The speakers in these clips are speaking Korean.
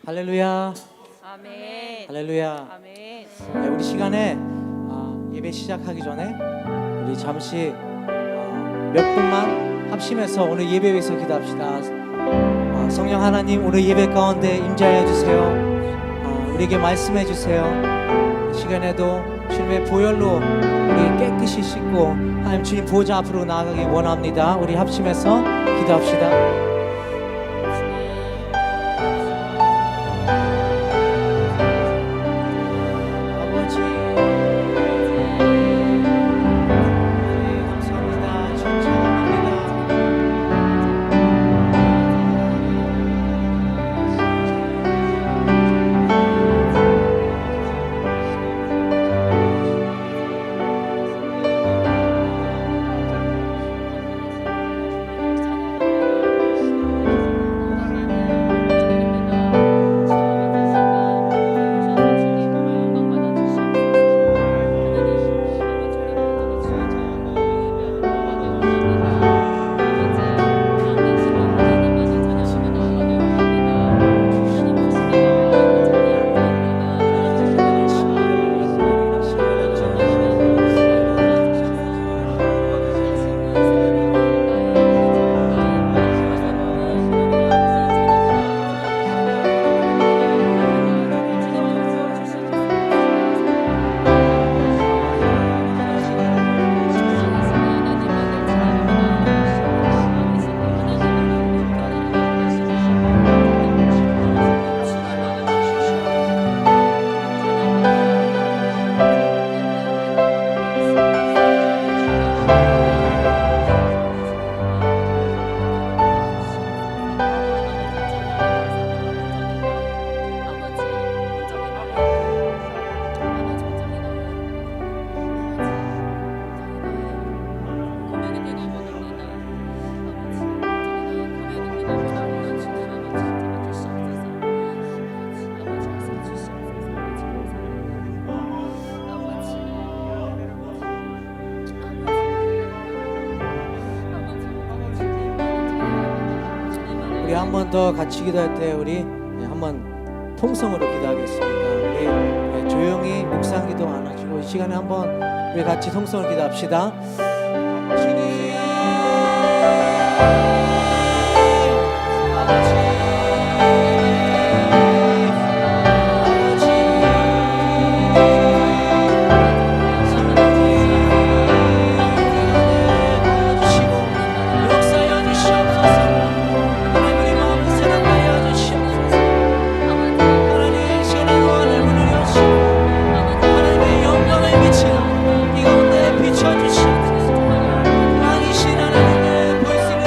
할렐루야. 아멘. 할렐루야. 아멘. 네, 우리 시간에 예배 시작하기 전에 우리 잠시 몇 분만 합심해서 오늘 예배 위해서 기도합시다. 성령 하나님, 오늘 예배 가운데 임재하여 주세요. 우리에게 말씀해 주세요. 이 시간에도 주님의 보혈로 우리 깨끗이 씻고 하나님 주님 보좌 앞으로 나아가기 원합니다. 우리 합심해서 기도합시다. 우리 한 번 더 같이 기도할 때 우리 한번 통성으로 기도하겠습니다. 우리 조용히 묵상 기도 안 하시고 이 시간에 한번 우리 같이 통성으로 기도합시다. 주님 아버지 비춰주시옵소서. 왕이신 하나님의 보이스를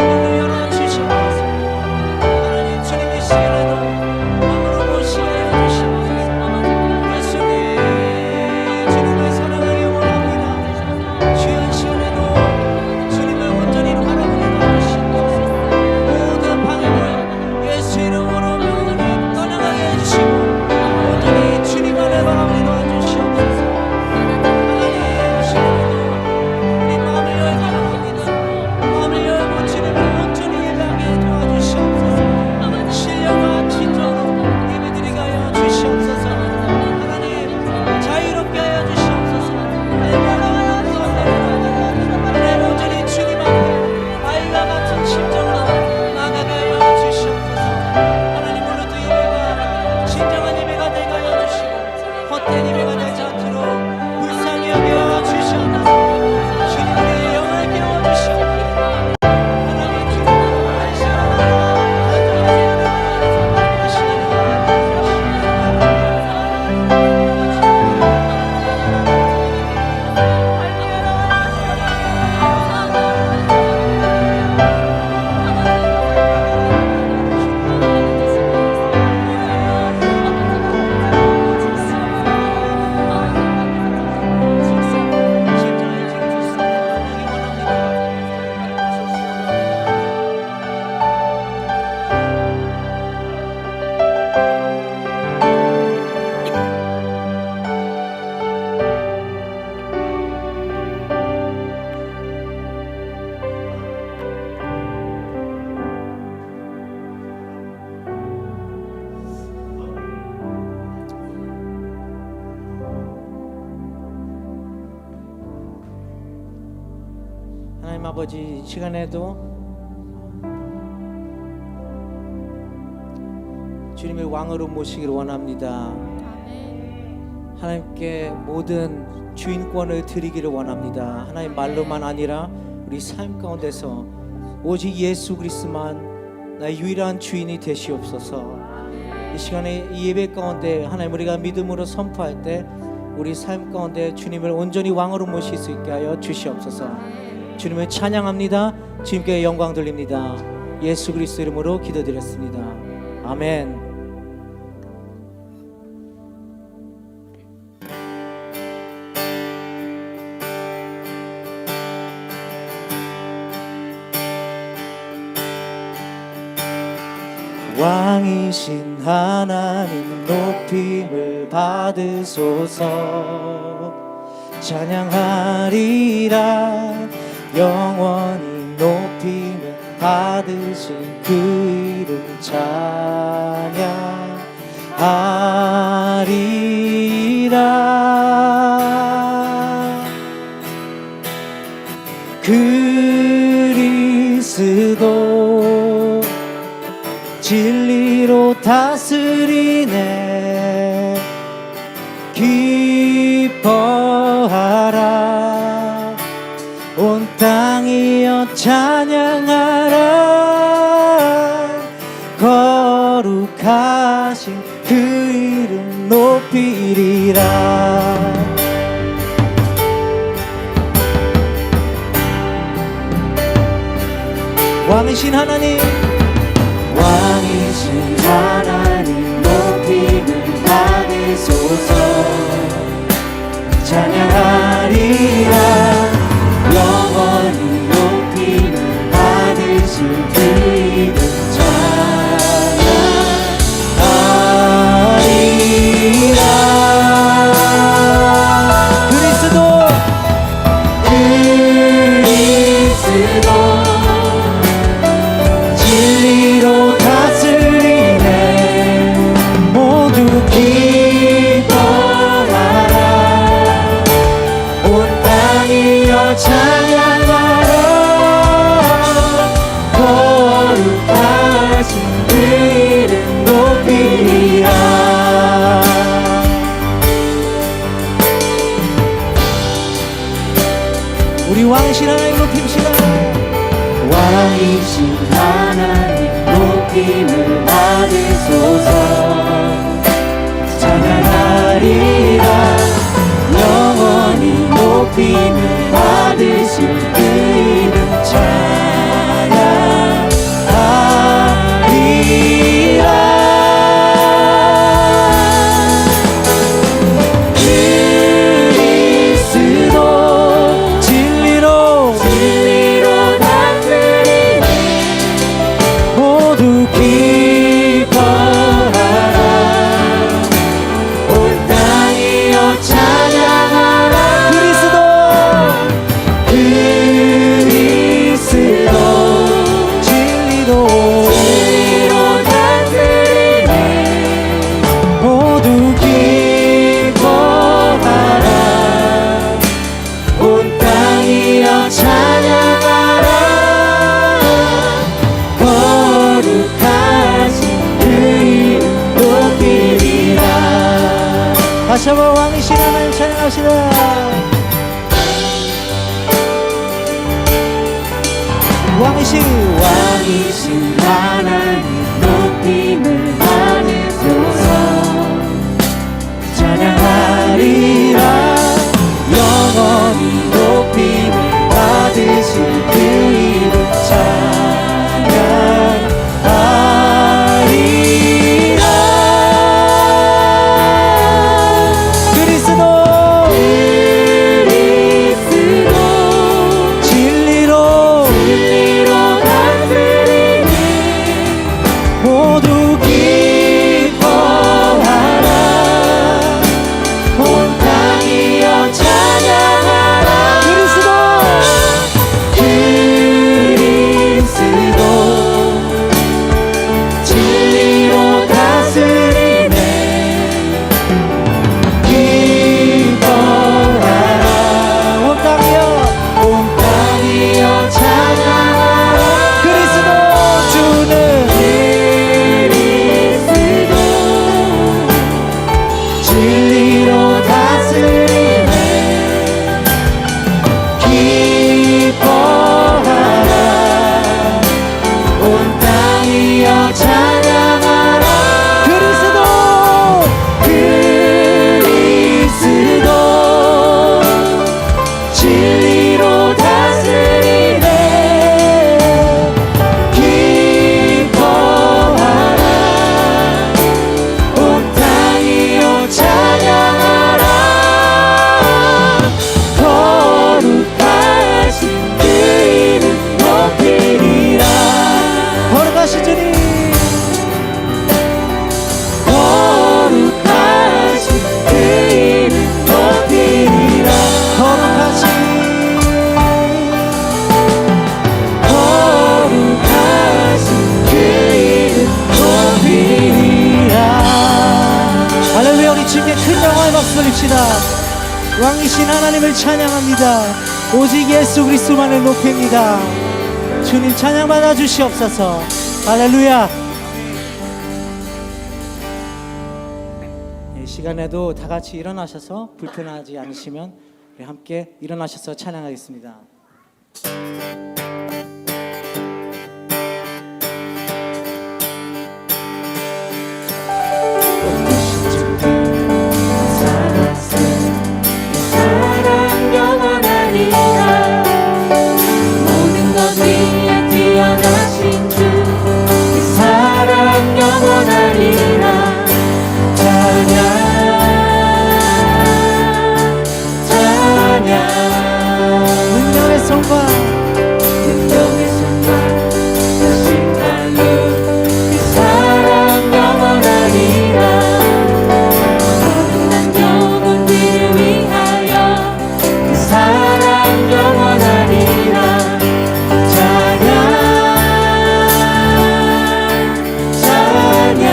하나님 아버지, 이 시간에도 주님의 왕으로 모시기를 원합니다. 하나님께 모든 주인권을 드리기를 원합니다. 하나님 말로만 아니라 우리 삶 가운데서 오직 예수 그리스도만 나의 유일한 주인이 되시옵소서. 이 시간에 이 예배 가운데 하나님 우리가 믿음으로 선포할 때 우리 삶 가운데 주님을 온전히 왕으로 모실 수 있게 하여 주시옵소서. 주님을 찬양합니다. 주님께 영광 돌립니다. 예수 그리스도 이름으로 기도드렸습니다. 아멘. 왕이신 하나님 높임을 받으소서. 찬양하리라. 영원히 높임을 받으신 그 이름 찬양하리라. 그리스도 진리로 다스리네. 기뻐하라. 온 땅이여 찬양하라. 거룩하신 그 이름 높이리라. 왕이신 하나님, 왕이신 하나님 높임을 받으소서. 찬양하리라. 영원히 높임을 받으실 그 이름 찬양하리라. 그리스도 진리로 다스리네. 모두 기뻐하라. 온 땅이여 찬양하라. 거룩하신 그 이름 높이리라. 우리 왕이신 하나님 높입시다. 왕이신 하나님 높임을 받으소서. 찬양하리라. 영원히 높임을 받으실 그 이름 찬양하리라. 그리스도 진리로 다스리네. 모두 기뻐하라. 온 땅이여 찬양하라. 그리스도 진리로 다스리네. 모두 기뻐하라. 온 땅이여 찬양하라. 거룩하신 그 이름 높이리라. 다시 한번 왕이신 하나님 찬양합시다. 왕이신 하나님 높임을 받으소서. 찬양하리라. 영원히 높임을 받으실 그 이름 찬양하리라. 그리스도 진리로 다스리네. 돌립시다. 왕이신 하나님을 찬양합니다. 오직 예수 그리스도만을 높입니다. 주님 찬양받아 주시옵소서. 할렐루야. 이 시간에도 다 같이 일어나셔서 불편하지 않으시면 우리 함께 일어나셔서 찬양하겠습니다. 모든 것 위에 뛰어나신 주, 그 사랑 영원하리라. 찬양 찬양. 능력의 손과 능력의 손과 그 심판로 그 사랑 영원하리라. 모든 난 영원 뒤를 위하여 그 사랑 영원하리라. 찬양 찬양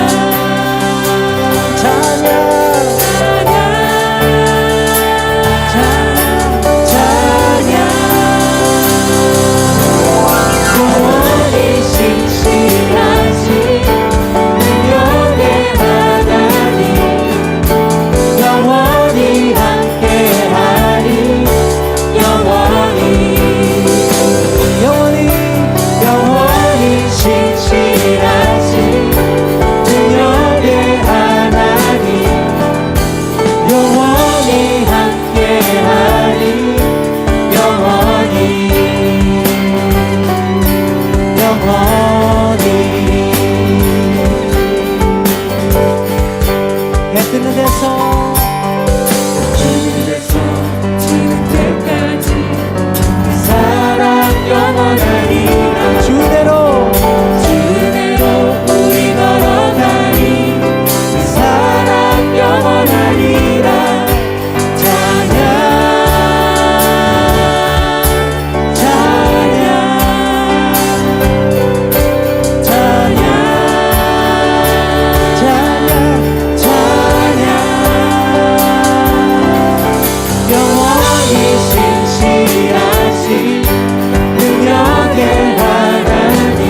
영원히 신실하신 능력의 하나님, 영원히 함께하리. 영원히 신실하신 능력의 하나님, 영원히 함께하리. 영원히 해 뜨는 데서 지는 때까지 그 사랑 영원하리라. 주대로 우리 걸어가니 그 사랑 영원하리라. 찬양 찬양 찬양 영원히 신실하신 능력의 하나님,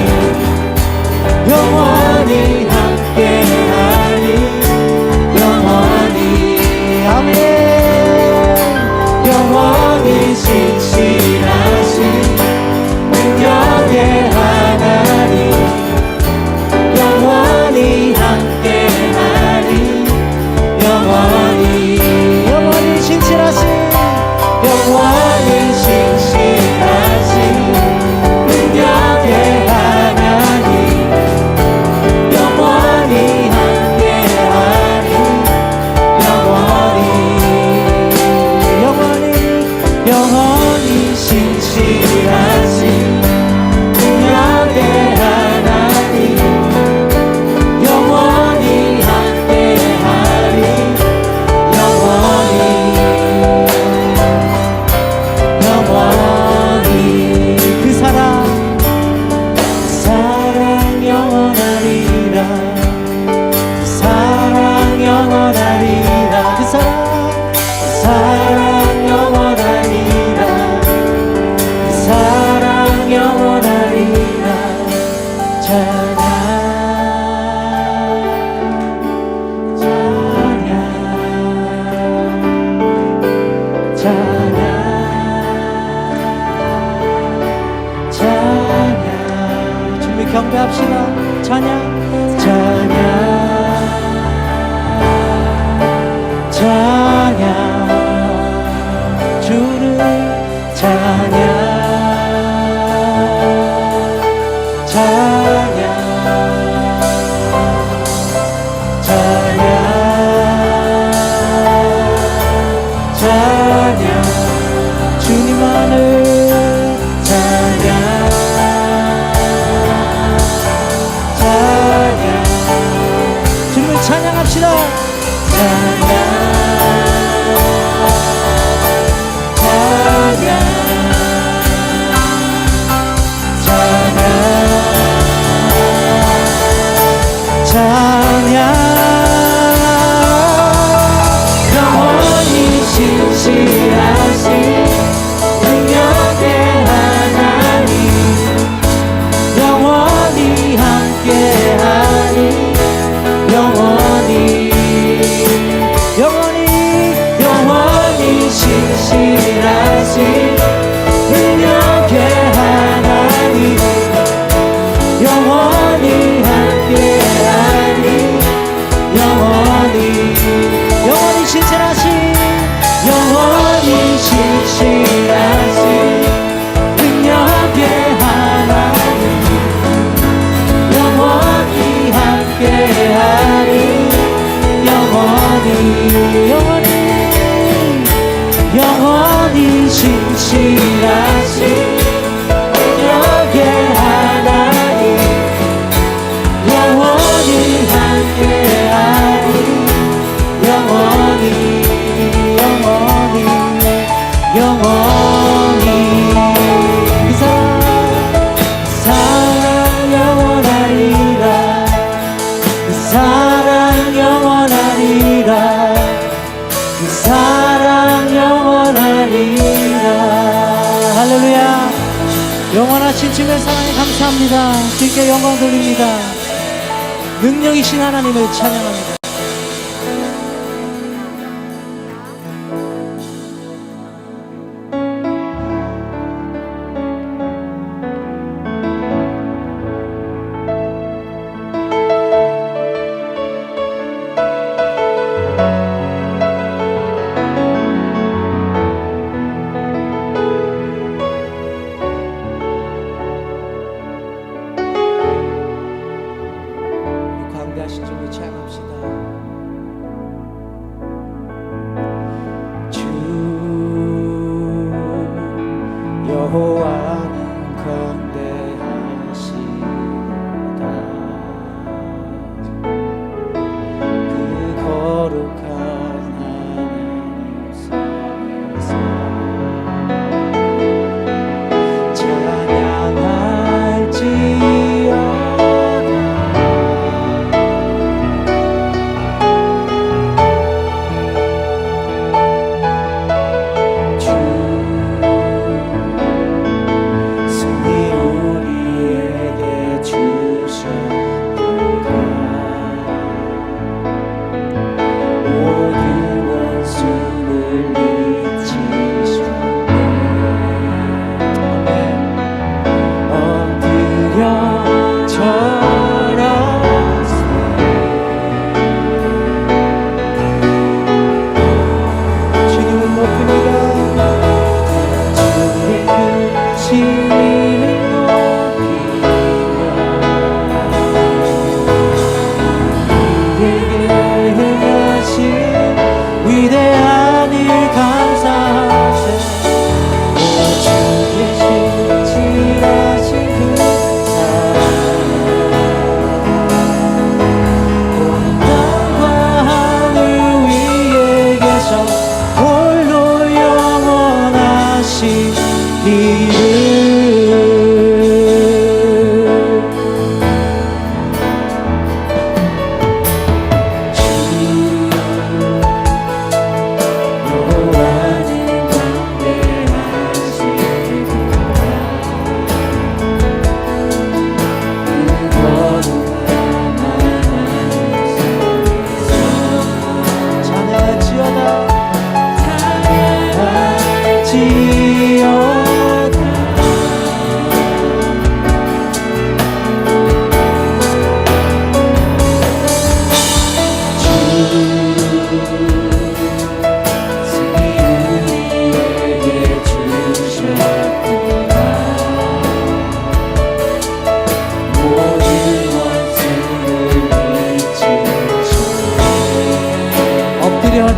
영원히 함께하리. 영원히 아멘. 영원히 신실하신 능력의 하나님, 영원히 함께하리. 영원히 신실하신 영원히 신실하신 능력의 하나님, 영원히 함께하리. 영원히 신실하신 능력의 하나님, 영원히 함께하리. 영원히 그 사랑 영원하리라. 그 사랑 영원하리라. 그 사랑 영원하리라. 그 사랑 영원하리라. 찬양 찬양 찬양 찬양. 준비 경배합시다. 찬양 찬양 주를 찬양 주님만을 주님을 찬양합시다. 찬양 영원 신실하신 능력의 하나님 영원히 함께하리 영원히 신실하신 능력의 하나님 영원히 함께하리 영원히 그 사랑 영원하리라 그 사랑 영원하리라 그 사랑 영원하리라 할렐루야 영원하신 주의 사랑에 감사합니다 주께 영광 돌립니다 능력이신 하나님을 찬양합니다 광대하신 주를 찬양합시다 주 여호와는 광대하시다 그 거룩한 하나님 성에서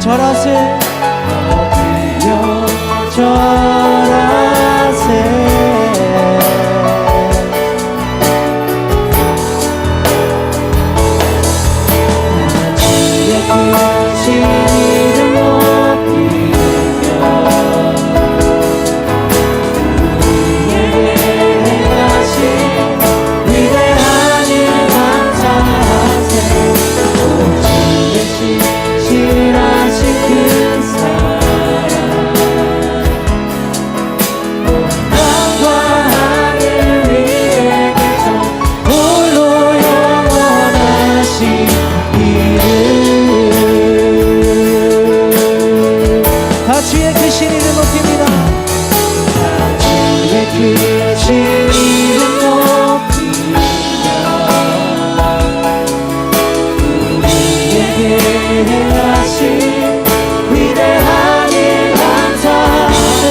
절하세 엎드려 절하세 주의 크신 이름 높이며 우리에게 행하신 위대한 일 감사하세 오 주의 신실하신 그 사랑 땅과 하늘 위에 계셔 홀로 영원하신 이름 다 주의 크신 이름 높입니다 다 주의 크신 이름 높이며 우리에게 행하신 위대한 일 감사하세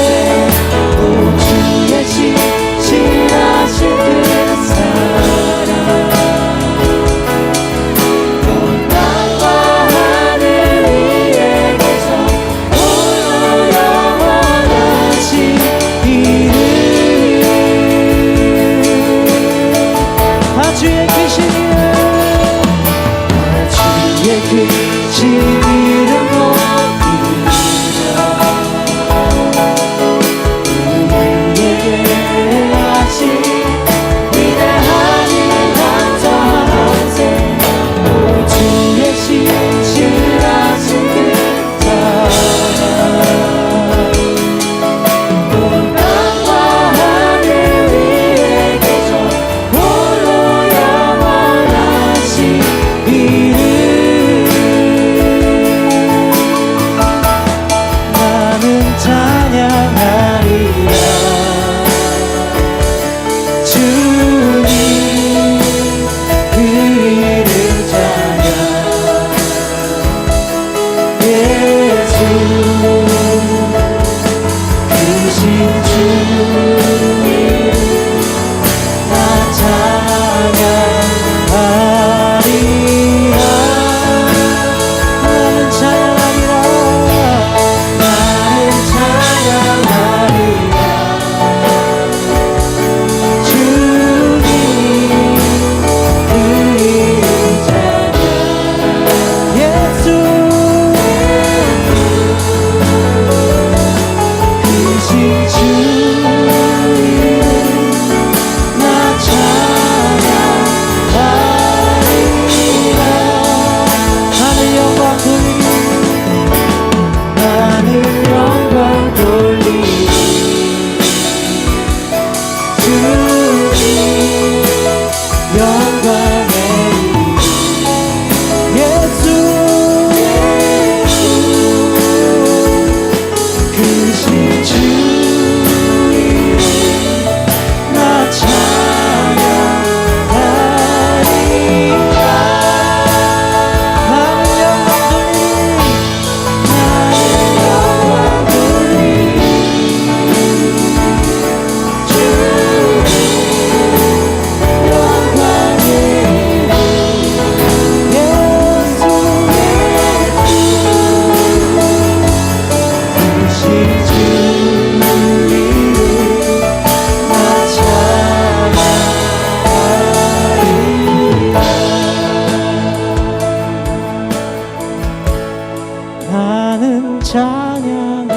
찬양하리라.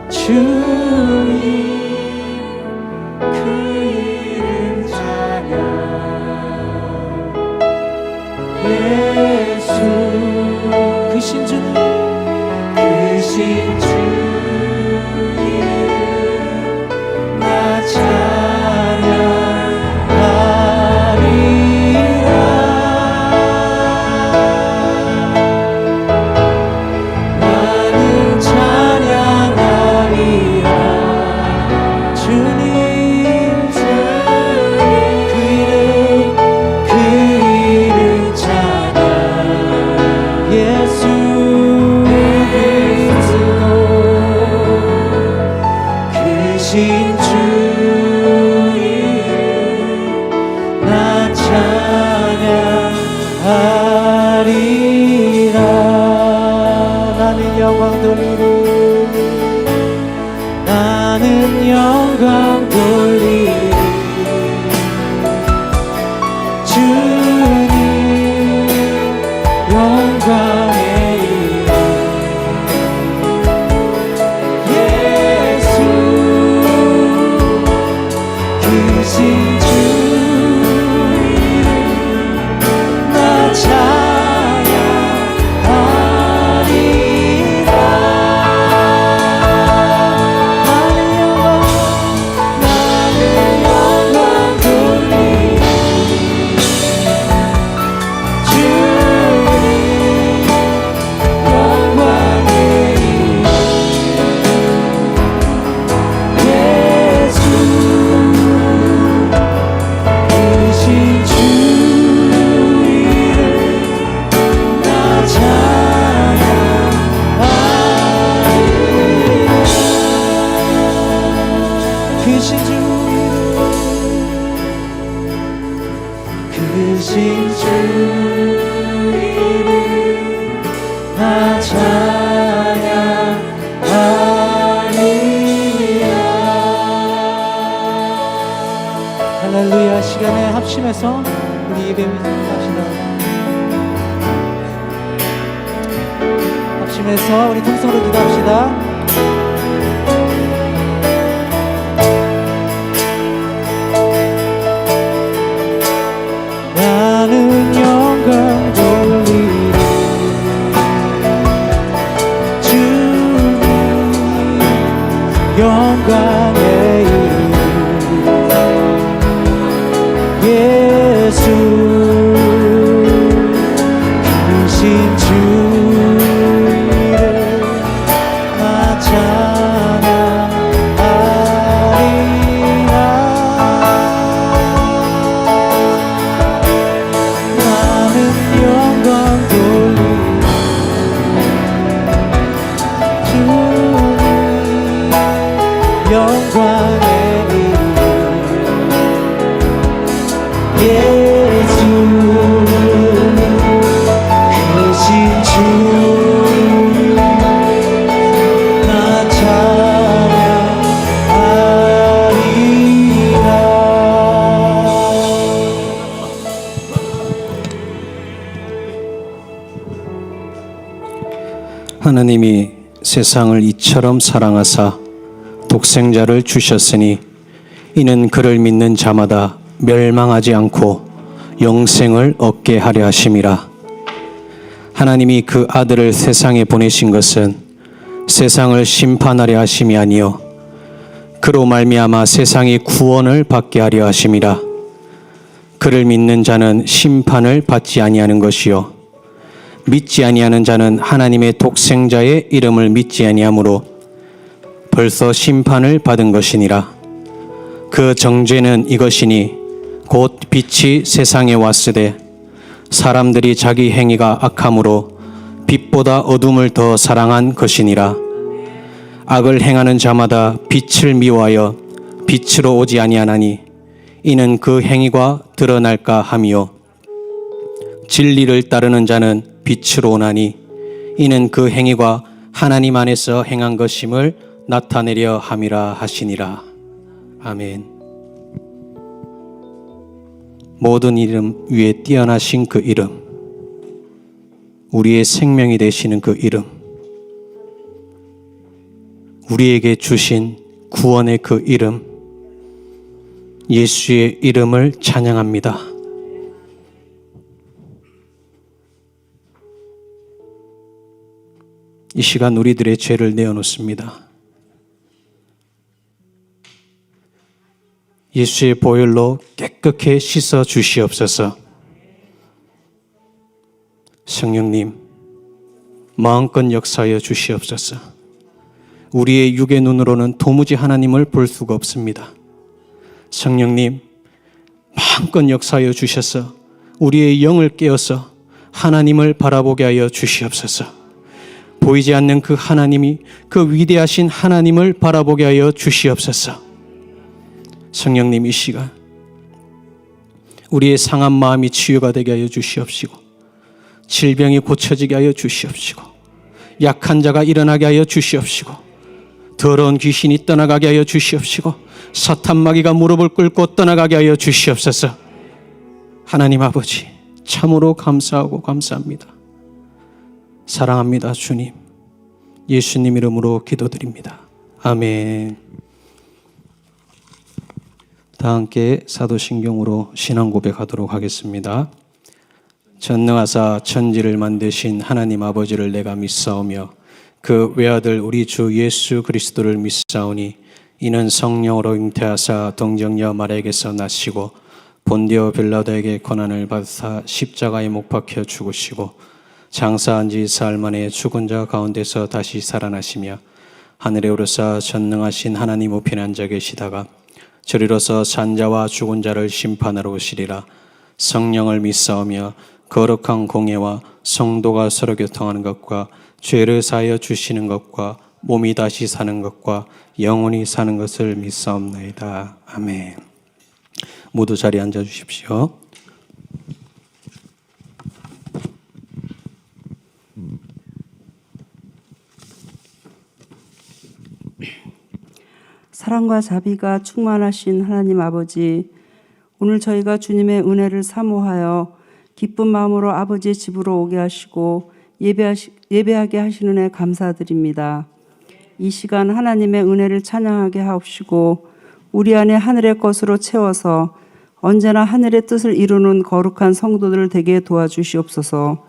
주님 그 이름 찬양. 예수 크신 주님 크신 주 이름 나 찬양하리라. 나는 찬양하리라. 주님 그 이름 찬양. 예수 크신 주 이름 나 찬양하리라. 나는 영광 돌리리. 나는 영광 돌리리. 주님 영광의 이름. 예수 크신 주 이름 나 찬양하리라. 나는 영광 돌리리. 주님 영광의 이름. 예수 크신 주 이름 나 찬양하리라. 크신 주 이름 크신 주 이름 나 찬양하리라. 할렐루야. 시간에 합심해서 우리 예배를 합시다. 합심해서 우리 통성으로 기도합시다. 나는 영광 돌리리. 주님 영광의 이름. 예수 크신 주 이름 나 찬양하리라. 나는 영광 돌리리. 주님 영광의 이름. 예수 크신 주 이름 나 찬양하리라. 하나님이 세상을 이처럼 사랑하사 독생자를 주셨으니 이는 그를 믿는 자마다 멸망하지 않고 영생을 얻게 하려 하심이라. 하나님이 그 아들을 세상에 보내신 것은 세상을 심판하려 하심이 아니요 그로 말미암아 세상이 구원을 받게 하려 하심이라. 그를 믿는 자는 심판을 받지 아니하는 것이요 믿지 아니하는 자는 하나님의 독생자의 이름을 믿지 아니하므로 벌써 심판을 받은 것이니라. 그 정죄는 이것이니 곧 빛이 세상에 왔으되 사람들이 자기 행위가 악함으로 빛보다 어둠을 더 사랑한 것이니라. 악을 행하는 자마다 빛을 미워하여 빛으로 오지 아니하나니 이는 그 행위가 드러날까 함이요 진리를 따르는 자는 빛으로 오나니 이는 그 행위가 하나님 안에서 행한 것임을 나타내려 함이라 하시니라. 아멘. 모든 이름 위에 뛰어나신 그 이름, 우리의 생명이 되시는 그 이름, 우리에게 주신 구원의 그 이름, 예수의 이름을 찬양합니다. 이 시간 우리들의 죄를 내어놓습니다. 예수의 보혈로 깨끗게 씻어 주시옵소서. 성령님, 마음껏 역사하여 주시옵소서. 우리의 육의 눈으로는 도무지 하나님을 볼 수가 없습니다. 성령님, 마음껏 역사하여 주셔서 우리의 영을 깨어서 하나님을 바라보게 하여 주시옵소서. 보이지 않는 그 하나님이, 그 위대하신 하나님을 바라보게 하여 주시옵소서. 성령님, 이 시간 우리의 상한 마음이 치유가 되게 하여 주시옵시고, 질병이 고쳐지게 하여 주시옵시고, 약한 자가 일어나게 하여 주시옵시고, 더러운 귀신이 떠나가게 하여 주시옵시고, 사탄 마귀가 무릎을 꿇고 떠나가게 하여 주시옵소서. 하나님 아버지, 참으로 감사하고 감사합니다. 사랑합니다. 주님, 예수님 이름으로 기도드립니다. 아멘. 다 함께 사도신경으로 신앙 고백하도록 하겠습니다. 전능하사 천지를 만드신 하나님 아버지를 내가 믿사오며 그 외아들 우리 주 예수 그리스도를 믿사오니 이는 성령으로 잉태하사 동정녀 마리아에게서 나시고 본디오 빌라도에게 고난을 받으사 십자가에 못 박혀 죽으시고 장사한 지 사흘 만에 죽은 자 가운데서 다시 살아나시며 하늘에 오르사 전능하신 하나님 우편에 앉아 계시다가 저리로서 산자와 죽은 자를 심판하러 오시리라. 성령을 믿사오며 거룩한 공예와 성도가 서로 교통하는 것과 죄를 사하여 주시는 것과 몸이 다시 사는 것과 영원히 사는 것을 믿사옵나이다. 아멘. 모두 자리에 앉아 주십시오. 사랑과 자비가 충만하신 하나님 아버지, 오늘 저희가 주님의 은혜를 사모하여 기쁜 마음으로 아버지의 집으로 오게 하시고 예배하게 하시는 애 감사드립니다. 이 시간 하나님의 은혜를 찬양하게 하옵시고 우리 안에 하늘의 것으로 채워서 언제나 하늘의 뜻을 이루는 거룩한 성도들 되게 도와주시옵소서.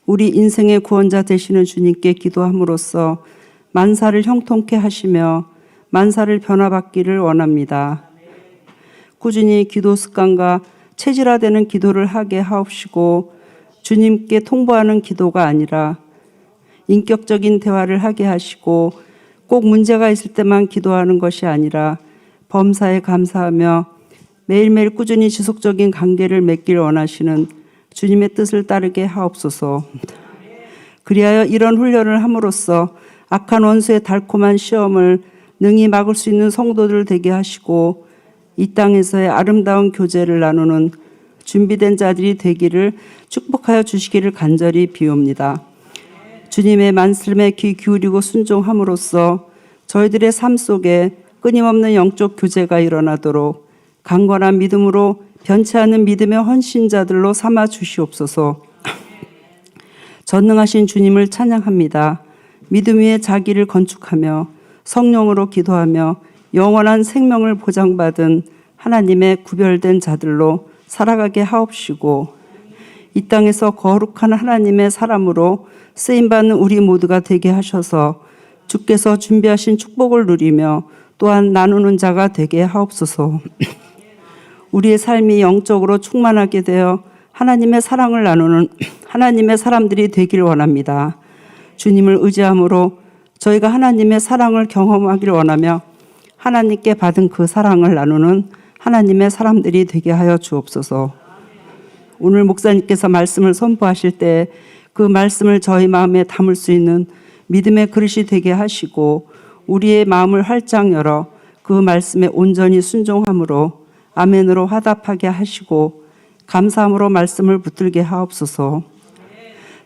우리 인생의 구원자 되시는 주님께 기도함으로써 만사를 형통케 하시며 만사를 변화받기를 원합니다. 꾸준히 기도 습관과 체질화되는 기도를 하게 하옵시고 주님께 통보하는 기도가 아니라 인격적인 대화를 하게 하시고 꼭 문제가 있을 때만 기도하는 것이 아니라 범사에 감사하며 매일매일 꾸준히 지속적인 관계를 맺길 원하시는 주님의 뜻을 따르게 하옵소서. 그리하여 이런 훈련을 함으로써 악한 원수의 달콤한 시험을 능히 막을 수 있는 성도들 되게 하시고 이 땅에서의 아름다운 교제를 나누는 준비된 자들이 되기를 축복하여 주시기를 간절히 비옵니다. 주님의 말씀에 귀 기울이고 순종함으로써 저희들의 삶 속에 끊임없는 영적 교제가 일어나도록 강건한 믿음으로 변치 않는 믿음의 헌신자들로 삼아 주시옵소서. 전능하신 주님을 찬양합니다. 믿음 위에 자기를 건축하며 성령으로 기도하며 영원한 생명을 보장받은 하나님의 구별된 자들로 살아가게 하옵시고 이 땅에서 거룩한 하나님의 사람으로 쓰임받는 우리 모두가 되게 하셔서 주께서 준비하신 축복을 누리며 또한 나누는 자가 되게 하옵소서. 우리의 삶이 영적으로 충만하게 되어 하나님의 사랑을 나누는 하나님의 사람들이 되길 원합니다. 주님을 의지함으로 저희가 하나님의 사랑을 경험하기를 원하며 하나님께 받은 그 사랑을 나누는 하나님의 사람들이 되게 하여 주옵소서. 오늘 목사님께서 말씀을 선포하실 때 그 말씀을 저희 마음에 담을 수 있는 믿음의 그릇이 되게 하시고 우리의 마음을 활짝 열어 그 말씀에 온전히 순종함으로 아멘으로 화답하게 하시고 감사함으로 말씀을 붙들게 하옵소서.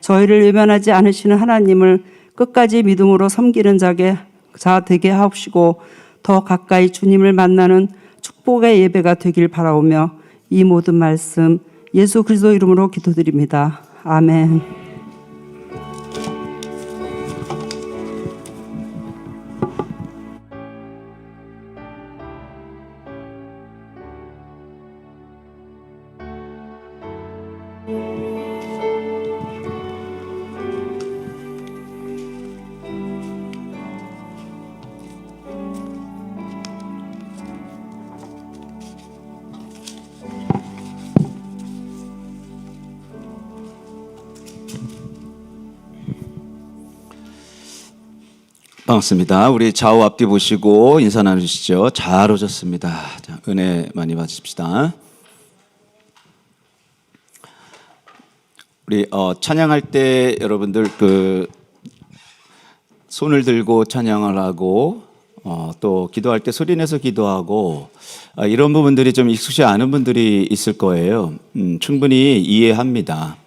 저희를 외면하지 않으시는 하나님을 끝까지 믿음으로 섬기는 자 되게 하옵시고 더 가까이 주님을 만나는 축복의 예배가 되길 바라오며 이 모든 말씀 예수 그리스도 이름으로 기도드립니다. 아멘. 반갑습니다. 우리 좌우 앞뒤 보시고 인사 나누시죠. 잘 오셨습니다. 자, 은혜 많이 받으십시다. 우리 찬양할 때 여러분들 그 손을 들고 찬양을 하고 또 기도할 때 소리 내서 기도하고 이런 부분들이 좀 익숙치 않은 분들이 있을 거예요. 충분히 이해합니다.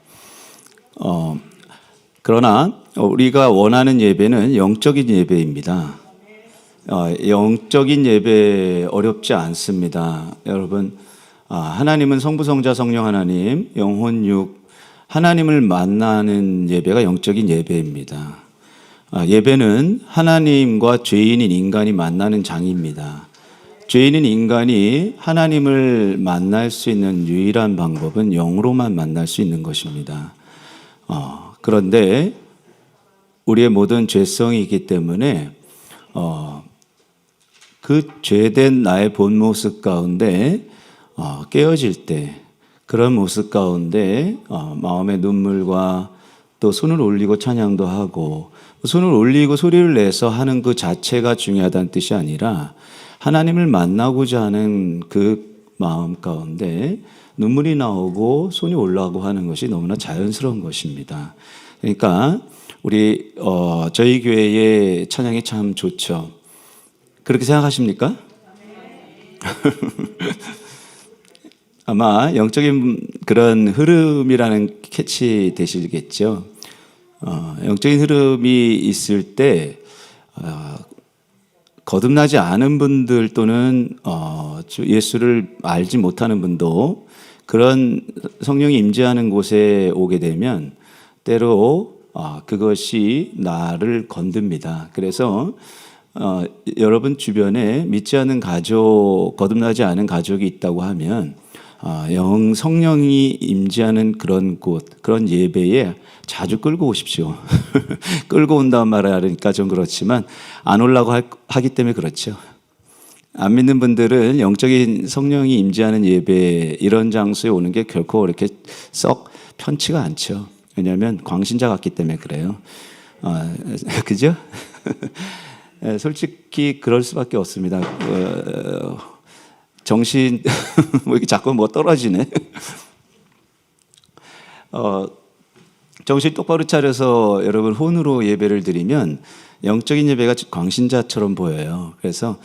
그러나 우리가 원하는 예배는 영적인 예배입니다. 영적인 예배 어렵지 않습니다. 여러분, 하나님은 성부, 성자, 성령 하나님, 영혼, 육, 하나님을 만나는 예배가 영적인 예배입니다. 예배는 하나님과 죄인인 인간이 만나는 장입니다. 죄인인 인간이 하나님을 만날 수 있는 유일한 방법은 영으로만 만날 수 있는 것입니다. 그런데 우리의 모든 죄성이 있기 때문에 그 죄된 나의 본 모습 가운데 깨어질 때 그런 모습 가운데 마음의 눈물과 또 손을 올리고 찬양도 하고 손을 올리고 소리를 내서 하는 그 자체가 중요하다는 뜻이 아니라 하나님을 만나고자 하는 그 마음 가운데 눈물이 나오고 손이 올라가고 하는 것이 너무나 자연스러운 것입니다. 그러니까 우리 저희 교회의 찬양이 참 좋죠. 그렇게 생각하십니까? 아마 영적인 그런 흐름이라는 캐치 되시겠죠. 영적인 흐름이 있을 때 거듭나지 않은 분들 또는 예수를 알지 못하는 분도 그런 성령이 임재하는 곳에 오게 되면 때로 그것이 나를 건듭니다. 그래서 여러분 주변에 믿지 않는 가족, 거듭나지 않은 가족이 있다고 하면 성령이 임재하는 그런 곳, 그런 예배에 자주 끌고 오십시오. 끌고 온다는 말을 하니까 좀 그렇지만 안 오려고 하기 때문에 그렇죠. 안 믿는 분들은 영적인 성령이 임재하는 예배 이런 장소에 오는 게 결코 그렇게 썩 편치가 않죠. 왜냐하면 광신자 같기 때문에 그래요. 그죠? 솔직히 그럴 수밖에 없습니다. 정신 뭐 이렇게 자꾸 뭐 떨어지네. 정신 똑바로 차려서 여러분 혼으로 예배를 드리면 영적인 예배가 광신자처럼 보여요. 그래서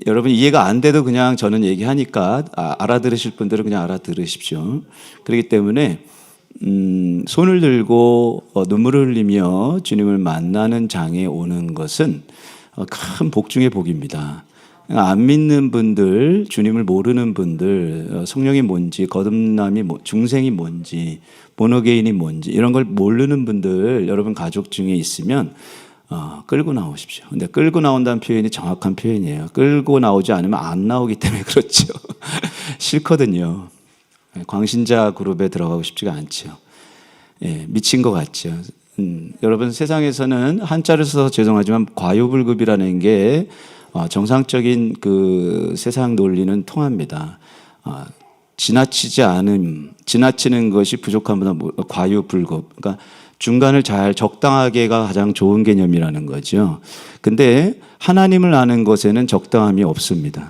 여러분 이해가 안 돼도 그냥 저는 얘기하니까 알아들으실 분들은 그냥 알아들으십시오. 그렇기 때문에 손을 들고 눈물을 흘리며 주님을 만나는 장에 오는 것은 큰 복 중의 복입니다. 안 믿는 분들, 주님을 모르는 분들, 성령이 뭔지, 거듭남이 중생이 뭔지, 본어게인이 뭔지 이런 걸 모르는 분들 여러분 가족 중에 있으면 끌고 나오십시오. 근데 끌고 나온다는 표현이 정확한 표현이에요. 끌고 나오지 않으면 안 나오기 때문에 그렇죠. 싫거든요. 광신자 그룹에 들어가고 싶지가 않죠. 예, 미친 것 같죠. 여러분 세상에서는 한자를 써서 죄송하지만 과유불급이라는 게 정상적인 그 세상 논리는 통합니다. 지나치는 것이 부족함보다 과유불급. 그러니까 중간을 잘 적당하게가 가장 좋은 개념이라는 거죠. 근데 하나님을 아는 것에는 적당함이 없습니다.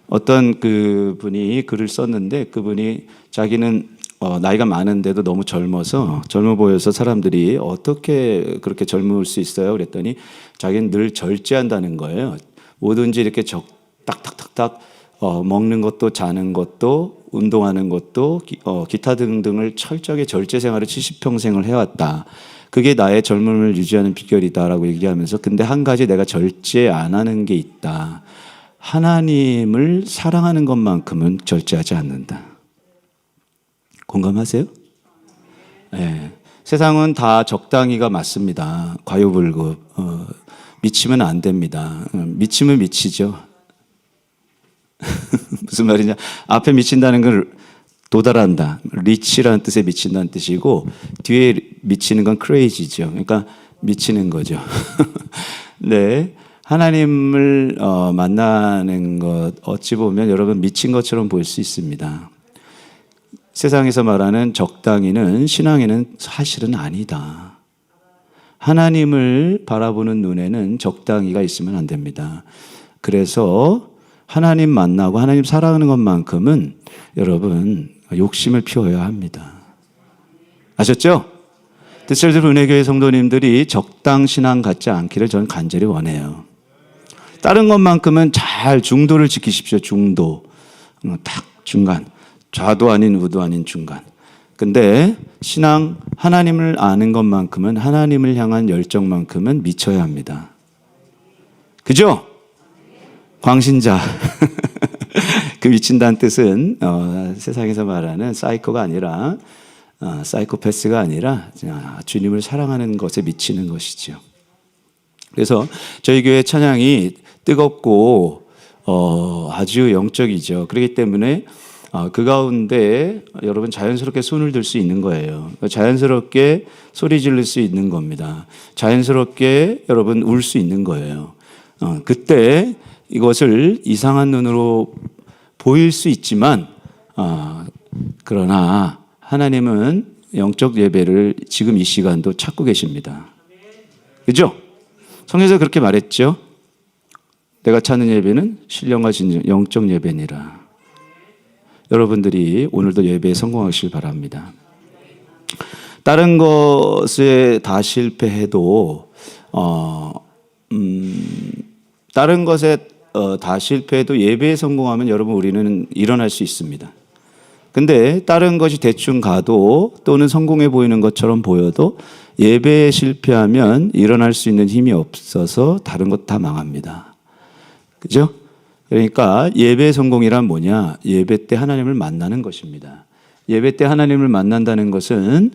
어떤 그 분이 글을 썼는데 그분이 자기는 나이가 많은데도 너무 젊어 보여서 사람들이 어떻게 그렇게 젊을 수 있어요? 그랬더니 자기는 늘 절제한다는 거예요. 뭐든지 이렇게 딱딱딱딱 먹는 것도 자는 것도 운동하는 것도 기타 등등을 철저하게 절제 생활을 70평생을 해왔다. 그게 나의 젊음을 유지하는 비결이다라고 얘기하면서 근데 한 가지 내가 절제 안 하는 게 있다. 하나님을 사랑하는 것만큼은 절제하지 않는다. 공감하세요? 네. 세상은 다 적당히가 맞습니다. 과유불급. 미치면 안 됩니다. 미치면 미치죠. 무슨 말이냐? 앞에 미친다는 걸 도달한다. 리치라는 뜻의 미친다는 뜻이고 뒤에 미치는 건 crazy죠. 그러니까 미치는 거죠. 네. 하나님을 만나는 것 어찌 보면 여러분 미친 것처럼 보일 수 있습니다. 세상에서 말하는 적당히는 신앙에는 사실은 아니다. 하나님을 바라보는 눈에는 적당히가 있으면 안 됩니다. 그래서 하나님 만나고 하나님 사랑하는 것만큼은 여러분 욕심을 피워야 합니다. 아셨죠? 디셀드로 은혜교회 성도님들이 적당 신앙 갖지 않기를 저는 간절히 원해요. 다른 것만큼은 잘 중도를 지키십시오. 중도. 딱 중간. 좌도 아닌 우도 아닌 중간. 근데 신앙 하나님을 아는 것만큼은 하나님을 향한 열정만큼은 미쳐야 합니다. 그죠? 광신자. 그 미친다는 뜻은 세상에서 말하는 사이코가 아니라 사이코패스가 아니라 주님을 사랑하는 것에 미치는 것이죠. 그래서 저희 교회 찬양이 뜨겁고 아주 영적이죠. 그렇기 때문에 그 가운데 여러분 자연스럽게 손을 들 수 있는 거예요. 자연스럽게 소리 지를 수 있는 겁니다. 자연스럽게 여러분 울 수 있는 거예요. 그때 이것을 이상한 눈으로 보일 수 있지만 그러나 하나님은 영적 예배를 지금 이 시간도 찾고 계십니다. 그죠? 성경에서 그렇게 말했죠. 내가 찾는 예배는 신령과 진정 영적 예배니라. 여러분들이 오늘도 예배에 성공하시길 바랍니다. 다른 것에 다 실패해도 다른 것에 다 실패해도 예배에 성공하면 여러분 우리는 일어날 수 있습니다. 근데 다른 것이 대충 가도 또는 성공해 보이는 것처럼 보여도 예배에 실패하면 일어날 수 있는 힘이 없어서 다른 것 다 망합니다. 그죠? 그러니까 예배 성공이란 뭐냐? 예배 때 하나님을 만나는 것입니다. 예배 때 하나님을 만난다는 것은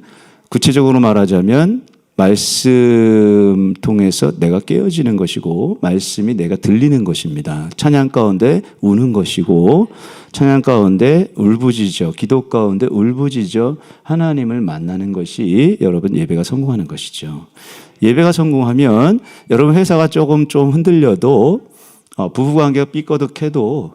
구체적으로 말하자면 말씀 통해서 내가 깨어지는 것이고 말씀이 내가 들리는 것입니다. 찬양 가운데 우는 것이고 찬양 가운데 울부짖어 기도 가운데 울부짖어 하나님을 만나는 것이 여러분 예배가 성공하는 것이죠. 예배가 성공하면 여러분 회사가 조금 좀 흔들려도 부부관계가 삐거덕해도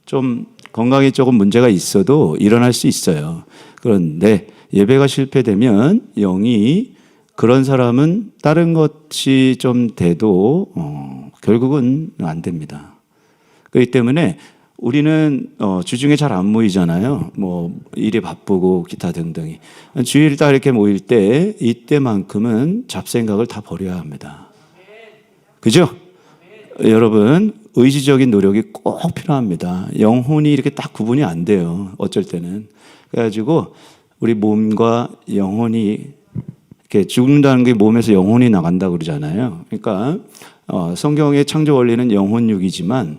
좀 건강에 조금 문제가 있어도 일어날 수 있어요. 그런데 예배가 실패되면 영이 그런 사람은 다른 것이 좀 돼도 결국은 안 됩니다. 그렇기 때문에 우리는 주중에 잘 안 모이잖아요. 뭐 일이 바쁘고 기타 등등이. 주일 딱 이렇게 모일 때 이때만큼은 잡생각을 다 버려야 합니다. 그죠? 여러분 의지적인 노력이 꼭 필요합니다. 영혼이 이렇게 딱 구분이 안 돼요. 어쩔 때는. 그래가지고 우리 몸과 영혼이 이렇게 죽는다는 게 몸에서 영혼이 나간다고 그러잖아요. 그러니까 성경의 창조 원리는 영혼육이지만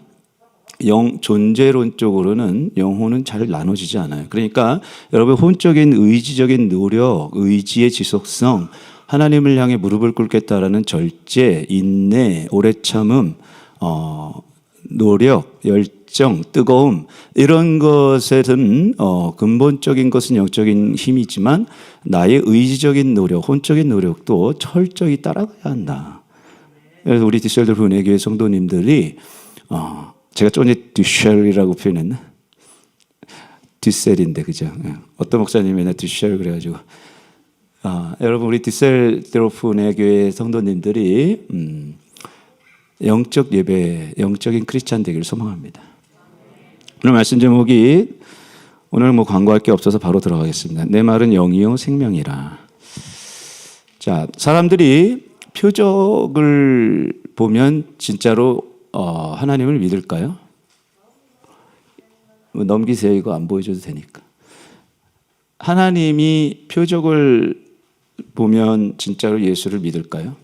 존재론적으로는 영혼은 잘 나눠지지 않아요. 그러니까 여러분 혼적인 의지적인 노력, 의지의 지속성, 하나님을 향해 무릎을 꿇겠다라는 절제, 인내, 오래 참음, 노력, 열정, 뜨거움 이런 것에는 근본적인 것은 영적인 힘이지만 나의 의지적인 노력, 혼적인 노력도 철저히 따라가야 한다. 그래서 우리 디셀도르프 은혜교회 성도님들이 제가 좀 전에 듀쉘이라고 표현했나? 듀셀인데 그죠? 어떤 목사님이 맨날 듀쉘 그래가지고 여러분 우리 디셀도르프 은혜교회 성도님들이 영적 예배, 영적인 크리스찬 되기를 소망합니다. 오늘 말씀 제목이 오늘 뭐 광고할 게 없어서 바로 들어가겠습니다. 내 말은 영이요 생명이라. 자, 사람들이 표적을 보면 진짜로 하나님을 믿을까요? 넘기세요. 이거 안 보여줘도 되니까. 하나님이 표적을 보면 진짜로 예수를 믿을까요?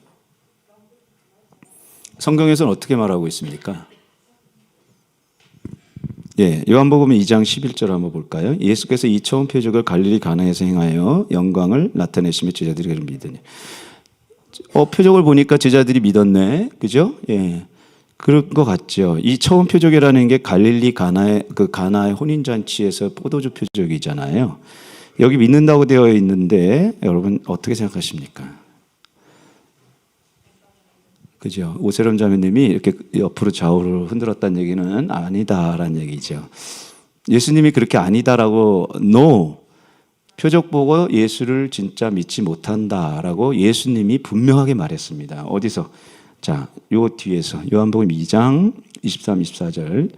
성경에서는 어떻게 말하고 있습니까? 예, 요한복음 2장 11절 한번 볼까요? 예수께서 이 처음 표적을 갈릴리 가나에서 행하여 영광을 나타내시며 제자들이 그를 믿으니. 표적을 보니까 제자들이 믿었네. 그죠? 예. 그런 것 같죠. 이 처음 표적이라는 게 갈릴리 가나의 혼인잔치에서 포도주 표적이잖아요. 여기 믿는다고 되어 있는데 여러분 어떻게 생각하십니까? 그죠? 오세롬 자매님이 이렇게 옆으로 좌우로 흔들었다는 얘기는 아니다라는 얘기죠. 예수님이 그렇게 아니다라고 no 표적 보고 예수를 진짜 믿지 못한다라고 예수님이 분명하게 말했습니다. 어디서? 자, 요 뒤에서 요한복음 2장 23, 24절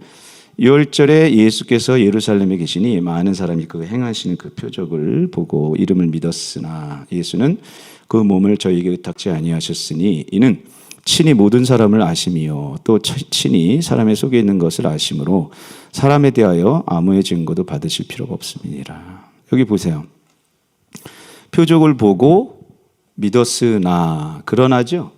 6월절에 예수께서 예루살렘에 계시니 많은 사람이 그 행하시는 그 표적을 보고 이름을 믿었으나 예수는 그 몸을 저희에게 의탁지 아니하셨으니 이는 친히 모든 사람을 아심이요 또 친히 사람의 속에 있는 것을 아심으로 사람에 대하여 아무의 증거도 받으실 필요가 없음이니라. 여기 보세요. 표적을 보고 믿었으나 그러나죠.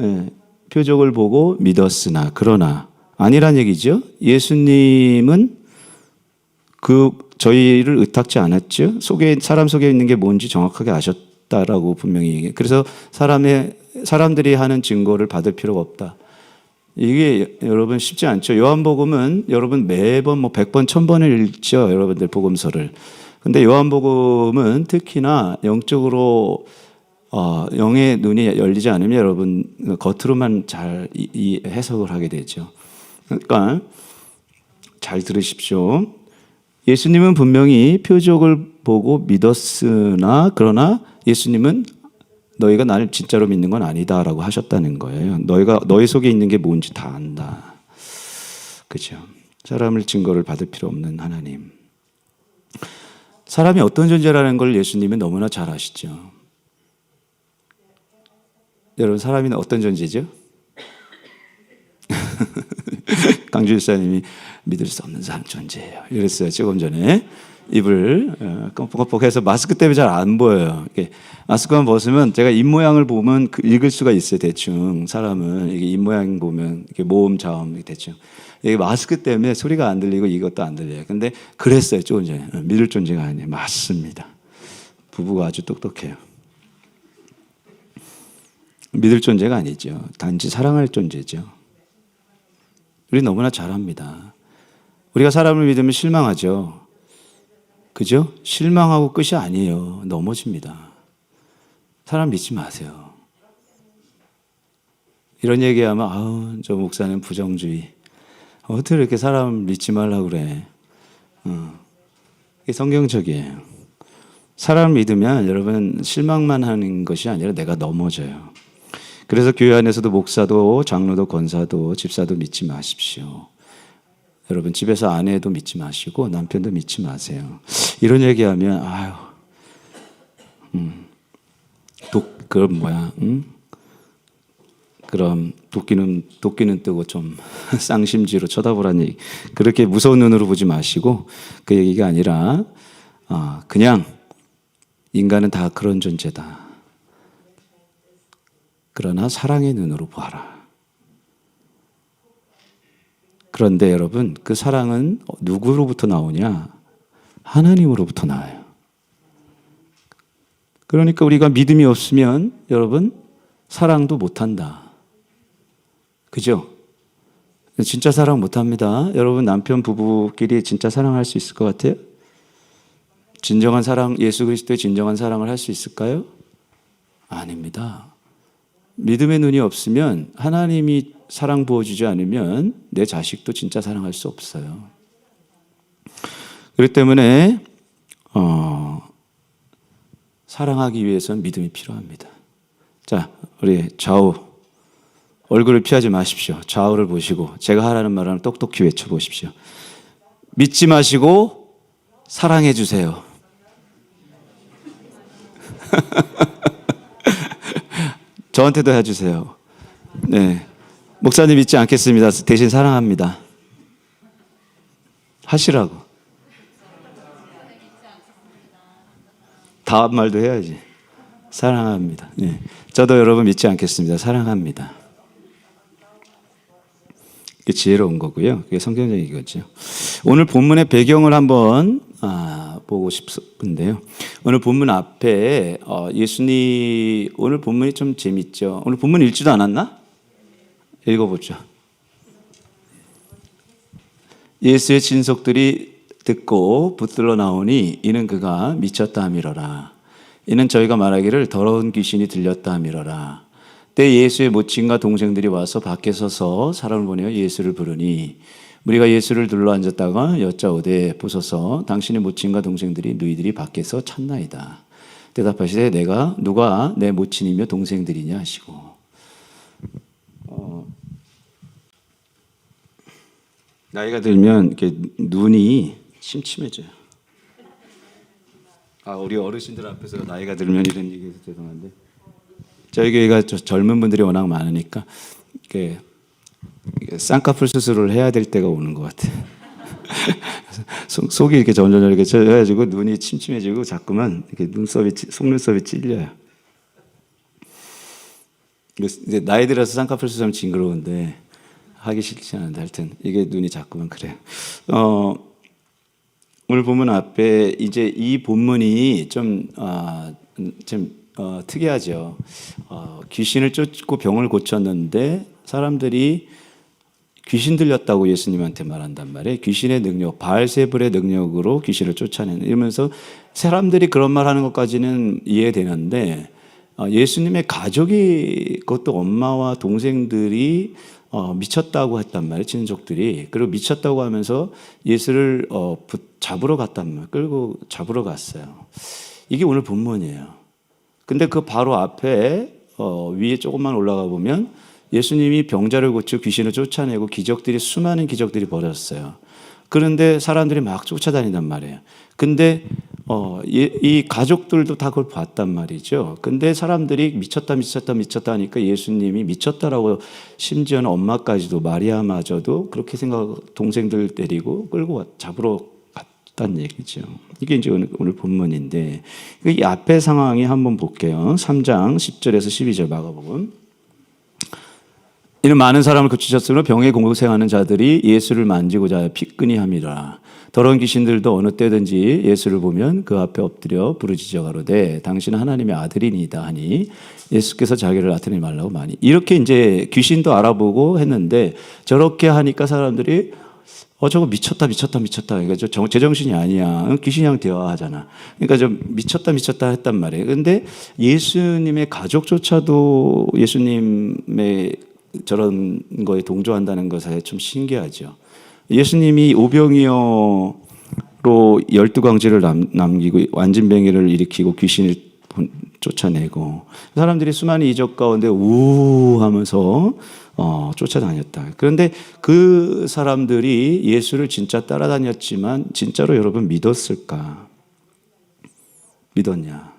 예, 표적을 보고 믿었으나 그러나 아니란 얘기죠. 예수님은 저희를 의탁지 않았죠. 사람 속에 있는 게 뭔지 정확하게 아셨다라고 분명히 얘기해요. 그래서 사람들이 하는 증거를 받을 필요가 없다. 이게 여러분 쉽지 않죠. 요한복음은 여러분 매번 100번, 1000번을 읽죠. 여러분들 복음서를. 근데 요한복음은 특히나 영적으로 영의 눈이 열리지 않으면 여러분 겉으로만 잘 해석을 하게 되죠. 그러니까 잘 들으십시오. 예수님은 분명히 표적을 보고 믿었으나 그러나 예수님은 너희가 나를 진짜로 믿는 건 아니다라고 하셨다는 거예요. 너희 속에 있는 게 뭔지 다 안다. 그죠? 사람을 증거를 받을 필요 없는 하나님. 사람이 어떤 존재라는 걸 예수님은 너무나 잘 아시죠. 여러분 사람이 어떤 존재죠? 강주 일사님이 믿을 수 없는 사람 존재예요. 이랬어요. 조금 전에 입을 껌뻑껌뻑해서 마스크 때문에 잘 안 보여요. 마스크만 벗으면 제가 입 모양을 보면 읽을 수가 있어요. 대충 사람은 이게 입 모양 보면 이렇게 모음 자음 대충. 이게 마스크 때문에 소리가 안 들리고 이것도 안 들려요. 근데 그랬어요. 조금 전에 믿을 존재가 아니에요. 맞습니다. 부부가 아주 똑똑해요. 믿을 존재가 아니죠. 단지 사랑할 존재죠. 우리 너무나 잘합니다. 우리가 사람을 믿으면 실망하죠. 그죠? 실망하고 끝이 아니에요. 넘어집니다. 사람 믿지 마세요. 이런 얘기하면 아우 저 목사는 부정주의. 어떻게 이렇게 사람 믿지 말라고 그래. 이게 성경적이에요. 사람 믿으면 여러분 실망만 하는 것이 아니라 내가 넘어져요. 그래서 교회 안에서도 목사도 장로도 권사도 집사도 믿지 마십시오. 여러분 집에서 아내도 믿지 마시고 남편도 믿지 마세요. 이런 얘기하면 아유, 그럼 뭐야? 그럼 도끼는 뜨고 좀 쌍심지로 쳐다보라는 얘기. 그렇게 무서운 눈으로 보지 마시고 그 얘기가 아니라 그냥 인간은 다 그런 존재다. 그러나 사랑의 눈으로 보아라. 그런데 여러분 그 사랑은 누구로부터 나오냐? 하나님으로부터 나와요. 그러니까 우리가 믿음이 없으면 여러분 사랑도 못한다. 그죠? 진짜 사랑 못합니다. 여러분 남편 부부끼리 진짜 사랑할 수 있을 것 같아요? 진정한 사랑, 예수 그리스도의 진정한 사랑을 할 수 있을까요? 아닙니다. 믿음의 눈이 없으면 하나님이 사랑 부어주지 않으면 내 자식도 진짜 사랑할 수 없어요. 그렇기 때문에 사랑하기 위해서는 믿음이 필요합니다. 자, 우리 좌우 얼굴을 피하지 마십시오. 좌우를 보시고 제가 하라는 말을 똑똑히 외쳐보십시오. 믿지 마시고 사랑해 주세요. 저한테도 해주세요. 네, 목사님 믿지 않겠습니다. 대신 사랑합니다. 하시라고. 다음 말도 해야지. 사랑합니다. 네, 저도 여러분 믿지 않겠습니다. 사랑합니다. 그게 지혜로운 거고요. 그게 성경적인 거죠. 오늘 본문의 배경을 한번 보고 싶은데요. 오늘 본문 앞에 예수님 오늘 본문이 좀 재밌죠. 오늘 본문 읽지도 않았나? 읽어보죠. 예수의 진속들이 듣고 붙들러 나오니 이는 그가 미쳤다 함이러라. 이는 저희가 말하기를 더러운 귀신이 들렸다 함이러라. 때 예수의 모친과 동생들이 와서 밖에 서서 사람을 보내어 예수를 부르니 우리가 예수를 둘러 앉았다가 여짜오되 보소서 당신의 모친과 동생들이 너희들이 밖에서 찾나이다. 대답하시되 누가 내 모친이며 동생들이냐 하시고. 나이가 들면 이렇게 눈이 침침해져요. 우리 어르신들 앞에서 나이가 들면 이런 얘기해서 죄송한데 저희 교회가 젊은 분들이 워낙 많으니까 이렇게 쌍꺼풀 수술을 해야 될 때가 오는 것 같아요. 속이 이렇게 점점 이렇게 쪄가지고 눈이 침침해지고 자꾸만 이렇게 속눈썹이 찔려요. 이제 나이 들어서 쌍꺼풀 수술하면 징그러운데 하기 싫지 않은데 하여튼 이게 눈이 자꾸만 그래요. 오늘 본문 앞에 이제 이 본문이 좀 특이하죠. 귀신을 쫓고 병을 고쳤는데 사람들이 귀신 들렸다고 예수님한테 말한단 말이에요. 귀신의 능력, 바알세불의 능력으로 귀신을 쫓아내는 이러면서 사람들이 그런 말 하는 것까지는 이해되는데 예수님의 가족이 그것도 엄마와 동생들이 미쳤다고 했단 말이에요. 친족들이. 그리고 미쳤다고 하면서 예수를 잡으러 갔단 말이에요. 끌고 잡으러 갔어요. 이게 오늘 본문이에요. 근데 그 바로 앞에 위에 조금만 올라가 보면 예수님이 병자를 고치고 귀신을 쫓아내고 수많은 기적들이 벌어졌어요. 그런데 사람들이 막 쫓아다닌단 말이에요. 근데 이 가족들도 다 그걸 봤단 말이죠. 근데 사람들이 미쳤다 하니까 예수님이 미쳤다라고 심지어는 엄마까지도 마리아마저도 그렇게 동생들 데리고 끌고 잡으러 갔다는 얘기죠. 이게 이제 오늘 본문인데 이 앞에 상황이 한번 볼게요. 3장 10절에서 12절 마가복음. 이는 많은 사람을 고치셨으므로 병에 공생하는 자들이 예수를 만지고자 피끈이 함이라. 더러운 귀신들도 어느 때든지 예수를 보면 그 앞에 엎드려 부르짖어 가로되 당신은 하나님의 아들이니이다 하니 예수께서 자기를 나타내지 말라고 많이. 이렇게 이제 귀신도 알아보고 했는데 저렇게 하니까 사람들이 저거 미쳤다. 그러니까 제정신이 아니야. 귀신이랑 대화하잖아. 그러니까 좀 미쳤다 했단 말이에요. 근데 예수님의 가족조차도 예수님의 저런 거에 동조한다는 것에 좀 신기하죠. 예수님이 오병이어로 12광지를 남기고 완진뱅이를 일으키고 귀신을 쫓아내고 사람들이 수많은 이적 가운데 우 하면서 쫓아다녔다. 그런데 그 사람들이 예수를 진짜 따라다녔지만 진짜로 여러분 믿었을까? 믿었냐?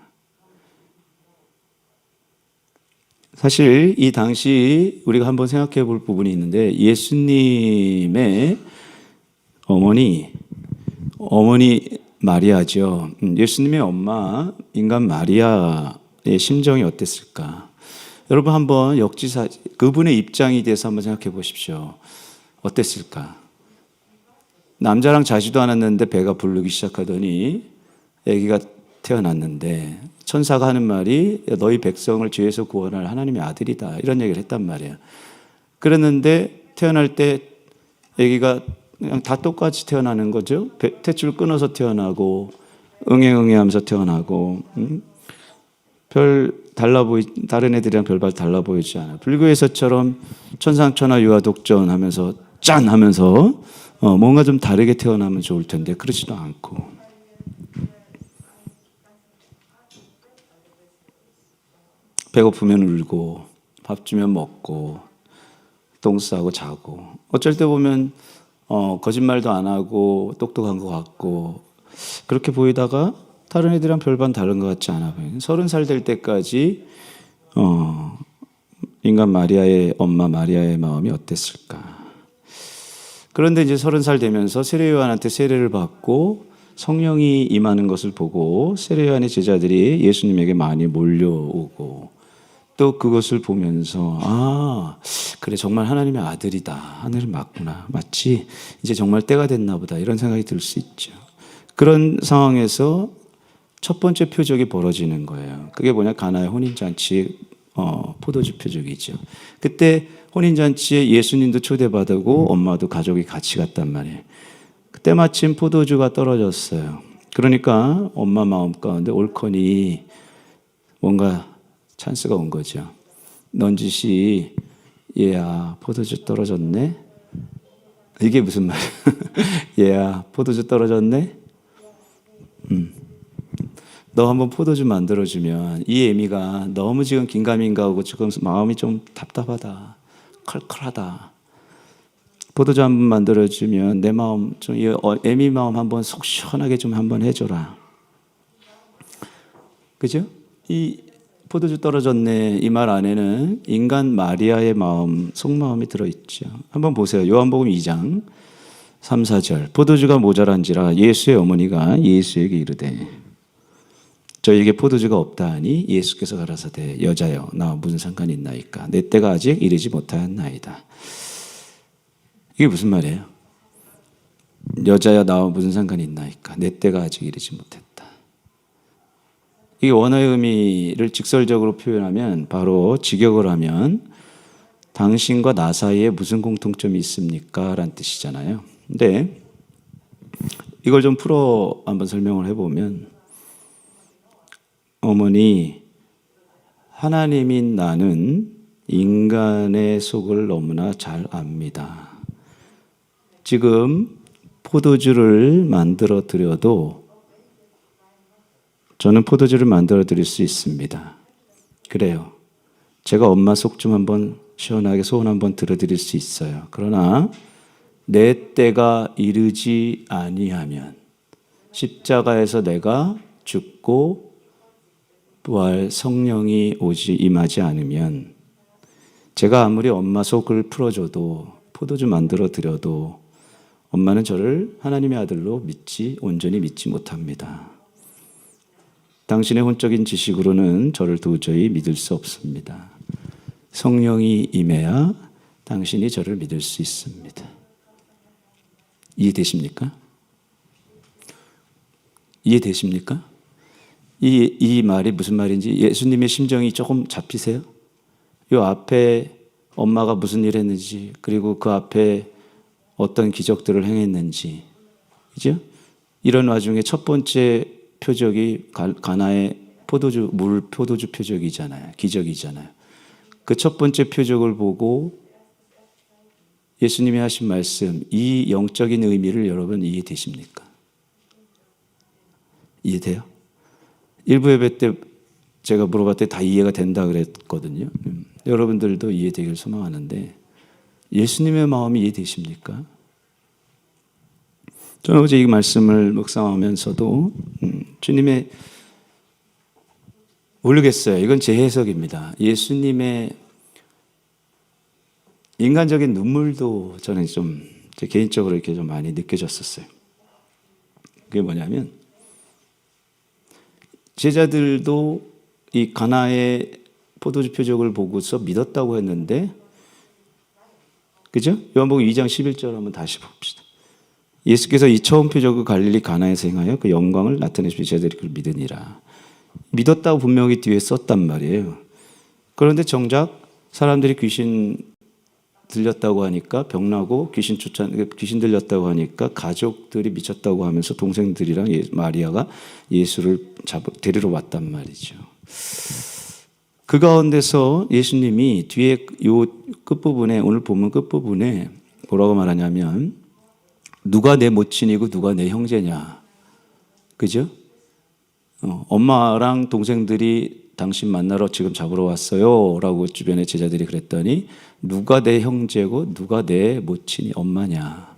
사실 이 당시 우리가 한번 생각해 볼 부분이 있는데 예수님의 어머니 마리아죠. 예수님의 엄마 인간 마리아의 심정이 어땠을까? 여러분 한번 역지사 그분의 입장에 대해서 한번 생각해 보십시오. 어땠을까? 남자랑 자지도 않았는데 배가 부르기 시작하더니 아기가 태어났는데 천사가 하는 말이 너희 백성을 죄에서 구원할 하나님의 아들이다 이런 얘기를 했단 말이에요. 그랬는데 태어날 때 아기가 그냥 다 똑같이 태어나는 거죠. 탯줄 끊어서 태어나고 응애응애하면서 태어나고 다른 애들이랑 별반 달라 보이지 않아요. 불교에서처럼 천상천하 유아독존하면서 짠 하면서 뭔가 좀 다르게 태어나면 좋을 텐데 그렇지도 않고 배고프면 울고 밥 주면 먹고 똥 싸고 자고 어쩔 때 보면 거짓말도 안 하고 똑똑한 것 같고 그렇게 보이다가 다른 애들이랑 별반 다른 것 같지 않아 보여요. 30살 될 때까지 인간 마리아의 엄마 마리아의 마음이 어땠을까? 그런데 이제 30살 되면서 세례 요한한테 세례를 받고 성령이 임하는 것을 보고 세례 요한의 제자들이 예수님에게 많이 몰려오고 또 그것을 보면서 그래 정말 하나님의 아들이다. 하늘은 맞구나. 맞지? 이제 정말 때가 됐나 보다. 이런 생각이 들 수 있죠. 그런 상황에서 첫 번째 표적이 벌어지는 거예요. 그게 뭐냐? 가나의 혼인잔치의 포도주 표적이죠. 그때 혼인잔치에 예수님도 초대받고 엄마도 가족이 같이 갔단 말이에요. 그때 마침 포도주가 떨어졌어요. 그러니까 엄마 마음 가운데 옳거니 뭔가 찬스가 온 거죠. 넌지시 얘야 포도주 떨어졌네. 이게 무슨 말이야? 얘야 포도주 떨어졌네. 너 한번 포도주 만들어주면 이 애미가 너무 지금 긴가민가하고 지금 마음이 좀 답답하다. 컬컬하다. 포도주 한번 만들어주면 내 마음 좀 애미 마음 한번 속 시원하게 좀 한번 해줘라. 그죠? 이 포도주 떨어졌네 이 말 안에는 인간 마리아의 마음, 속마음이 들어있죠. 한번 보세요. 요한복음 2장 3, 4절. 포도주가 모자란지라 예수의 어머니가 예수에게 이르되 저에게 포도주가 없다 하니 예수께서 가라사대 여자여 나와 무슨 상관이 있나이까 내 때가 아직 이르지 못하였나이다. 이게 무슨 말이에요? 여자여 나와 무슨 상관이 있나이까 내 때가 아직 이르지 못했다. 이 원어의 의미를 직설적으로 표현하면 바로 직역을 하면 당신과 나 사이에 무슨 공통점이 있습니까? 라는 뜻이잖아요. 근데 이걸 좀 풀어 한번 설명을 해보면 어머니 하나님인 나는 인간의 속을 너무나 잘 압니다. 지금 포도주를 만들어 드려도 저는 포도주를 만들어 드릴 수 있습니다. 그래요. 제가 엄마 속 좀 한번 시원하게 소원 한번 들어드릴 수 있어요. 그러나 내 때가 이르지 아니하면 십자가에서 내가 죽고 부활 성령이 오지 임하지 않으면 제가 아무리 엄마 속을 풀어줘도 포도주 만들어 드려도 엄마는 저를 하나님의 아들로 온전히 믿지 못합니다. 당신의 혼적인 지식으로는 저를 도저히 믿을 수 없습니다. 성령이 임해야 당신이 저를 믿을 수 있습니다. 이해되십니까? 이해되십니까? 이 말이 무슨 말인지 예수님의 심정이 조금 잡히세요? 이 앞에 엄마가 무슨 일 했는지 그리고 그 앞에 어떤 기적들을 행했는지 그죠? 이런 와중에 첫 번째 표적이 가나의 포도주 표적이잖아요. 기적이잖아요. 그 첫 번째 표적을 보고 예수님이 하신 말씀, 이 영적인 의미를 여러분 이해되십니까? 이해돼요? 일부 예배 때 제가 물어봤더니 다 이해가 된다 그랬거든요. 여러분들도 이해되길 소망하는데 예수님의 마음이 이해되십니까? 저는 어제 이 말씀을 묵상하면서도 주님의 모르겠어요. 이건 제 해석입니다. 예수님의 인간적인 눈물도 저는 좀 제 개인적으로 이렇게 좀 많이 느껴졌었어요. 그게 뭐냐면 제자들도 이 가나의 포도주 표적을 보고서 믿었다고 했는데 그죠? 요한복음 2장 11절 한번 다시 봅시다. 예수께서 이 처음 표적을 갈릴리 가나에서 행하여 그 영광을 나타내시며 제자들이 그를 믿으니라. 믿었다고 분명히 뒤에 썼단 말이에요. 그런데 정작 사람들이 귀신 들렸다고 하니까 병나고 귀신 들렸다고 하니까 가족들이 미쳤다고 하면서 동생들이랑 마리아가 예수를 데리러 왔단 말이죠. 그 가운데서 예수님이 뒤에 요 끝부분에 오늘 본문 끝부분에 뭐라고 말하냐면 누가 내 모친이고 누가 내 형제냐. 그죠? 엄마랑 동생들이 당신 만나러 지금 잡으러 왔어요. 라고 주변의 제자들이 그랬더니 누가 내 형제고 누가 내 모친이 엄마냐.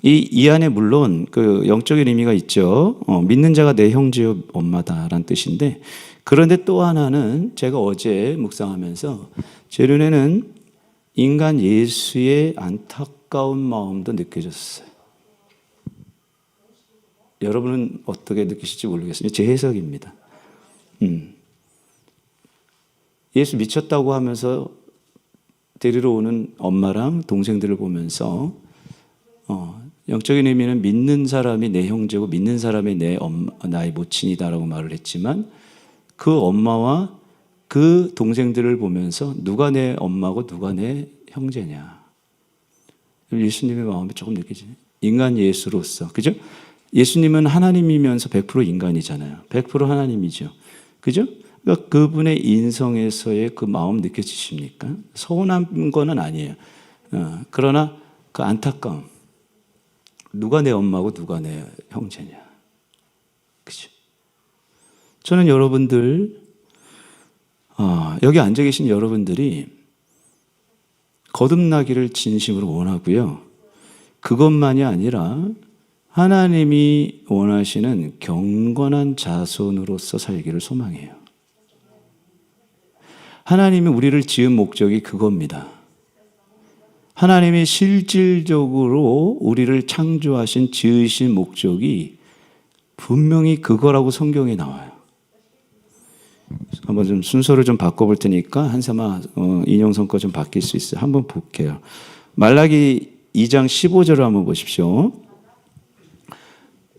이 안에 물론 그 영적인 의미가 있죠. 믿는 자가 내 형제요 엄마다라는 뜻인데 그런데 또 하나는 제가 어제 묵상하면서 제 눈에는 인간 예수의 안타까운 마음도 느껴졌어요. 여러분은 어떻게 느끼실지 모르겠습니다. 제 해석입니다. 예수 미쳤다고 하면서 데리러 오는 엄마랑 동생들을 보면서 영적인 의미는 믿는 사람이 내 형제고 믿는 사람이 나의 모친이다라고 말을 했지만 그 엄마와 그 동생들을 보면서 누가 내 엄마고 누가 내 형제냐. 예수님의 마음이 조금 느껴지네. 인간 예수로서. 그죠? 예수님은 하나님이면서 100% 인간이잖아요. 100% 하나님이죠. 그죠? 그러니까 그분의 인성에서의 그 마음 느껴지십니까? 서운한 거는 아니에요. 그러나 그 안타까움. 누가 내 엄마고 누가 내 형제냐. 그죠? 저는 여러분들, 여기 앉아 계신 여러분들이 거듭나기를 진심으로 원하고요. 그것만이 아니라 하나님이 원하시는 경건한 자손으로서 살기를 소망해요. 하나님이 우리를 지은 목적이 그겁니다. 하나님이 실질적으로 우리를 창조하신 지으신 목적이 분명히 그거라고 성경에 나와요. 한번 좀 순서를 좀 바꿔볼 테니까 한사마 인용성 거 좀 바뀔 수 있어요. 한번 볼게요. 말라기 2장 15절을 한번 보십시오.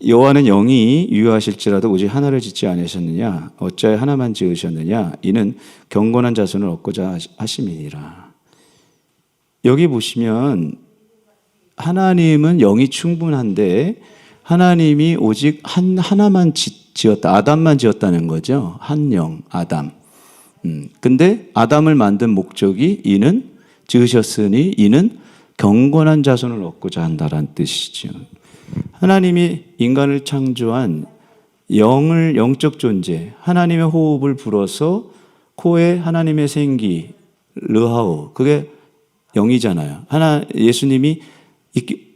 여호와는 영이 유효하실지라도 오직 하나를 짓지 않으셨느냐? 어찌하여 하나만 지으셨느냐? 이는 경건한 자손을 얻고자 하심이니라. 여기 보시면 하나님은 영이 충분한데 하나님이 오직 하나만 지었다. 아담만 지었다는 거죠. 한 영, 아담. 근데 아담을 만든 목적이 이는 지으셨으니 이는 경건한 자손을 얻고자 한다라는 뜻이죠. 하나님이 인간을 창조한 영적 존재, 하나님의 호흡을 불어서 코에 하나님의 생기, 르하오, 그게 영이잖아요. 예수님이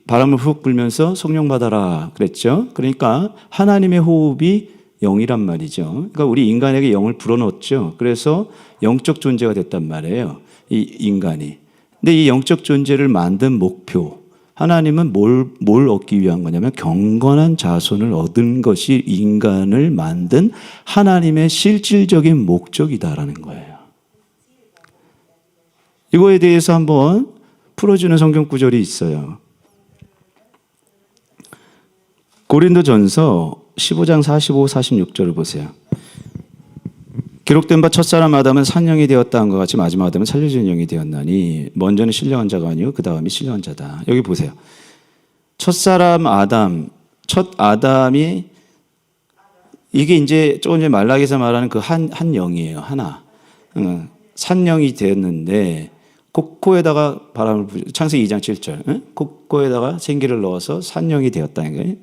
바람을 훅 불면서 성령 받아라 그랬죠. 그러니까 하나님의 호흡이 영이란 말이죠. 그러니까 우리 인간에게 영을 불어넣었죠. 그래서 영적 존재가 됐단 말이에요. 이 인간이. 근데 이 영적 존재를 만든 목표, 하나님은 뭘 얻기 위한 거냐면 경건한 자손을 얻은 것이 인간을 만든 하나님의 실질적인 목적이다라는 거예요. 이거에 대해서 한번 풀어주는 성경 구절이 있어요. 고린도전서 15장 45, 46절을 보세요. 기록된 바 첫사람 아담은 산영이 되었다 한것 같이 마지막 아담은 살려준 영이 되었나니 먼저는 신령한 자가 아니요 그 다음이 신령한 자다. 여기 보세요. 첫사람 아담, 첫 아담이 이게 이제 조금 전에 말라기에서 말하는 그 한 영이에요. 하나. 산영이 되었는데 코에다가 바람을 창세기 2장 7절 코에다가 생기를 넣어서 산영이 되었다는 거예요.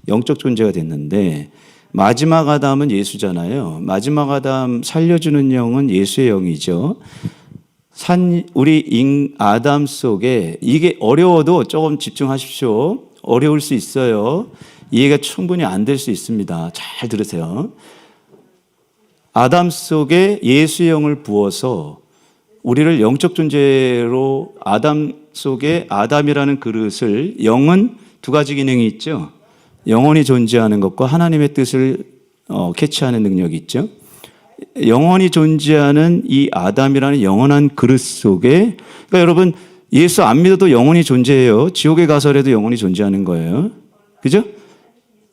영적 존재가 됐는데 마지막 아담은 예수잖아요. 마지막 아담 살려주는 영은 예수의 영이죠. 우리 아담 속에 이게 어려워도 조금 집중하십시오. 어려울 수 있어요. 이해가 충분히 안 될 수 있습니다. 잘 들으세요. 아담 속에 예수의 영을 부어서 우리를 영적 존재로 아담 속에 아담이라는 그릇을 영은 두 가지 기능이 있죠. 영원히 존재하는 것과 하나님의 뜻을 캐치하는 능력이 있죠. 영원히 존재하는 이 아담이라는 영원한 그릇 속에 그러니까 여러분 예수 안 믿어도 영원히 존재해요. 지옥에 가서라도 영원히 존재하는 거예요. 그죠?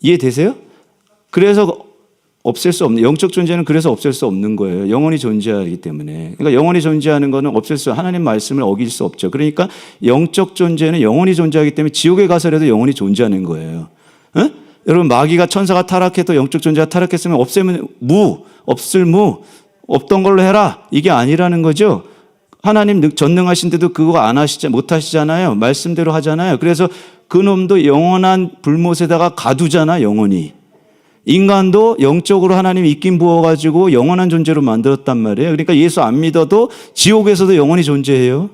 이해되세요? 그래서 없앨 수 없는 영적 존재는 그래서 없앨 수 없는 거예요. 영원히 존재하기 때문에. 그러니까 영원히 존재하는 거는 없앨 수 하나님 말씀을 어길 수 없죠. 그러니까 영적 존재는 영원히 존재하기 때문에 지옥에 가서라도 영원히 존재하는 거예요. 여러분 마귀가 천사가 타락해도 영적 존재가 타락했으면 없애면 없을 없던 걸로 해라 이게 아니라는 거죠. 하나님 전능하신데도 그거 못 하시잖아요. 말씀대로 하잖아요. 그래서 그놈도 영원한 불못에다가 가두잖아. 영원히. 인간도 영적으로 하나님이 입김 부어가지고 영원한 존재로 만들었단 말이에요. 그러니까 예수 안 믿어도 지옥에서도 영원히 존재해요.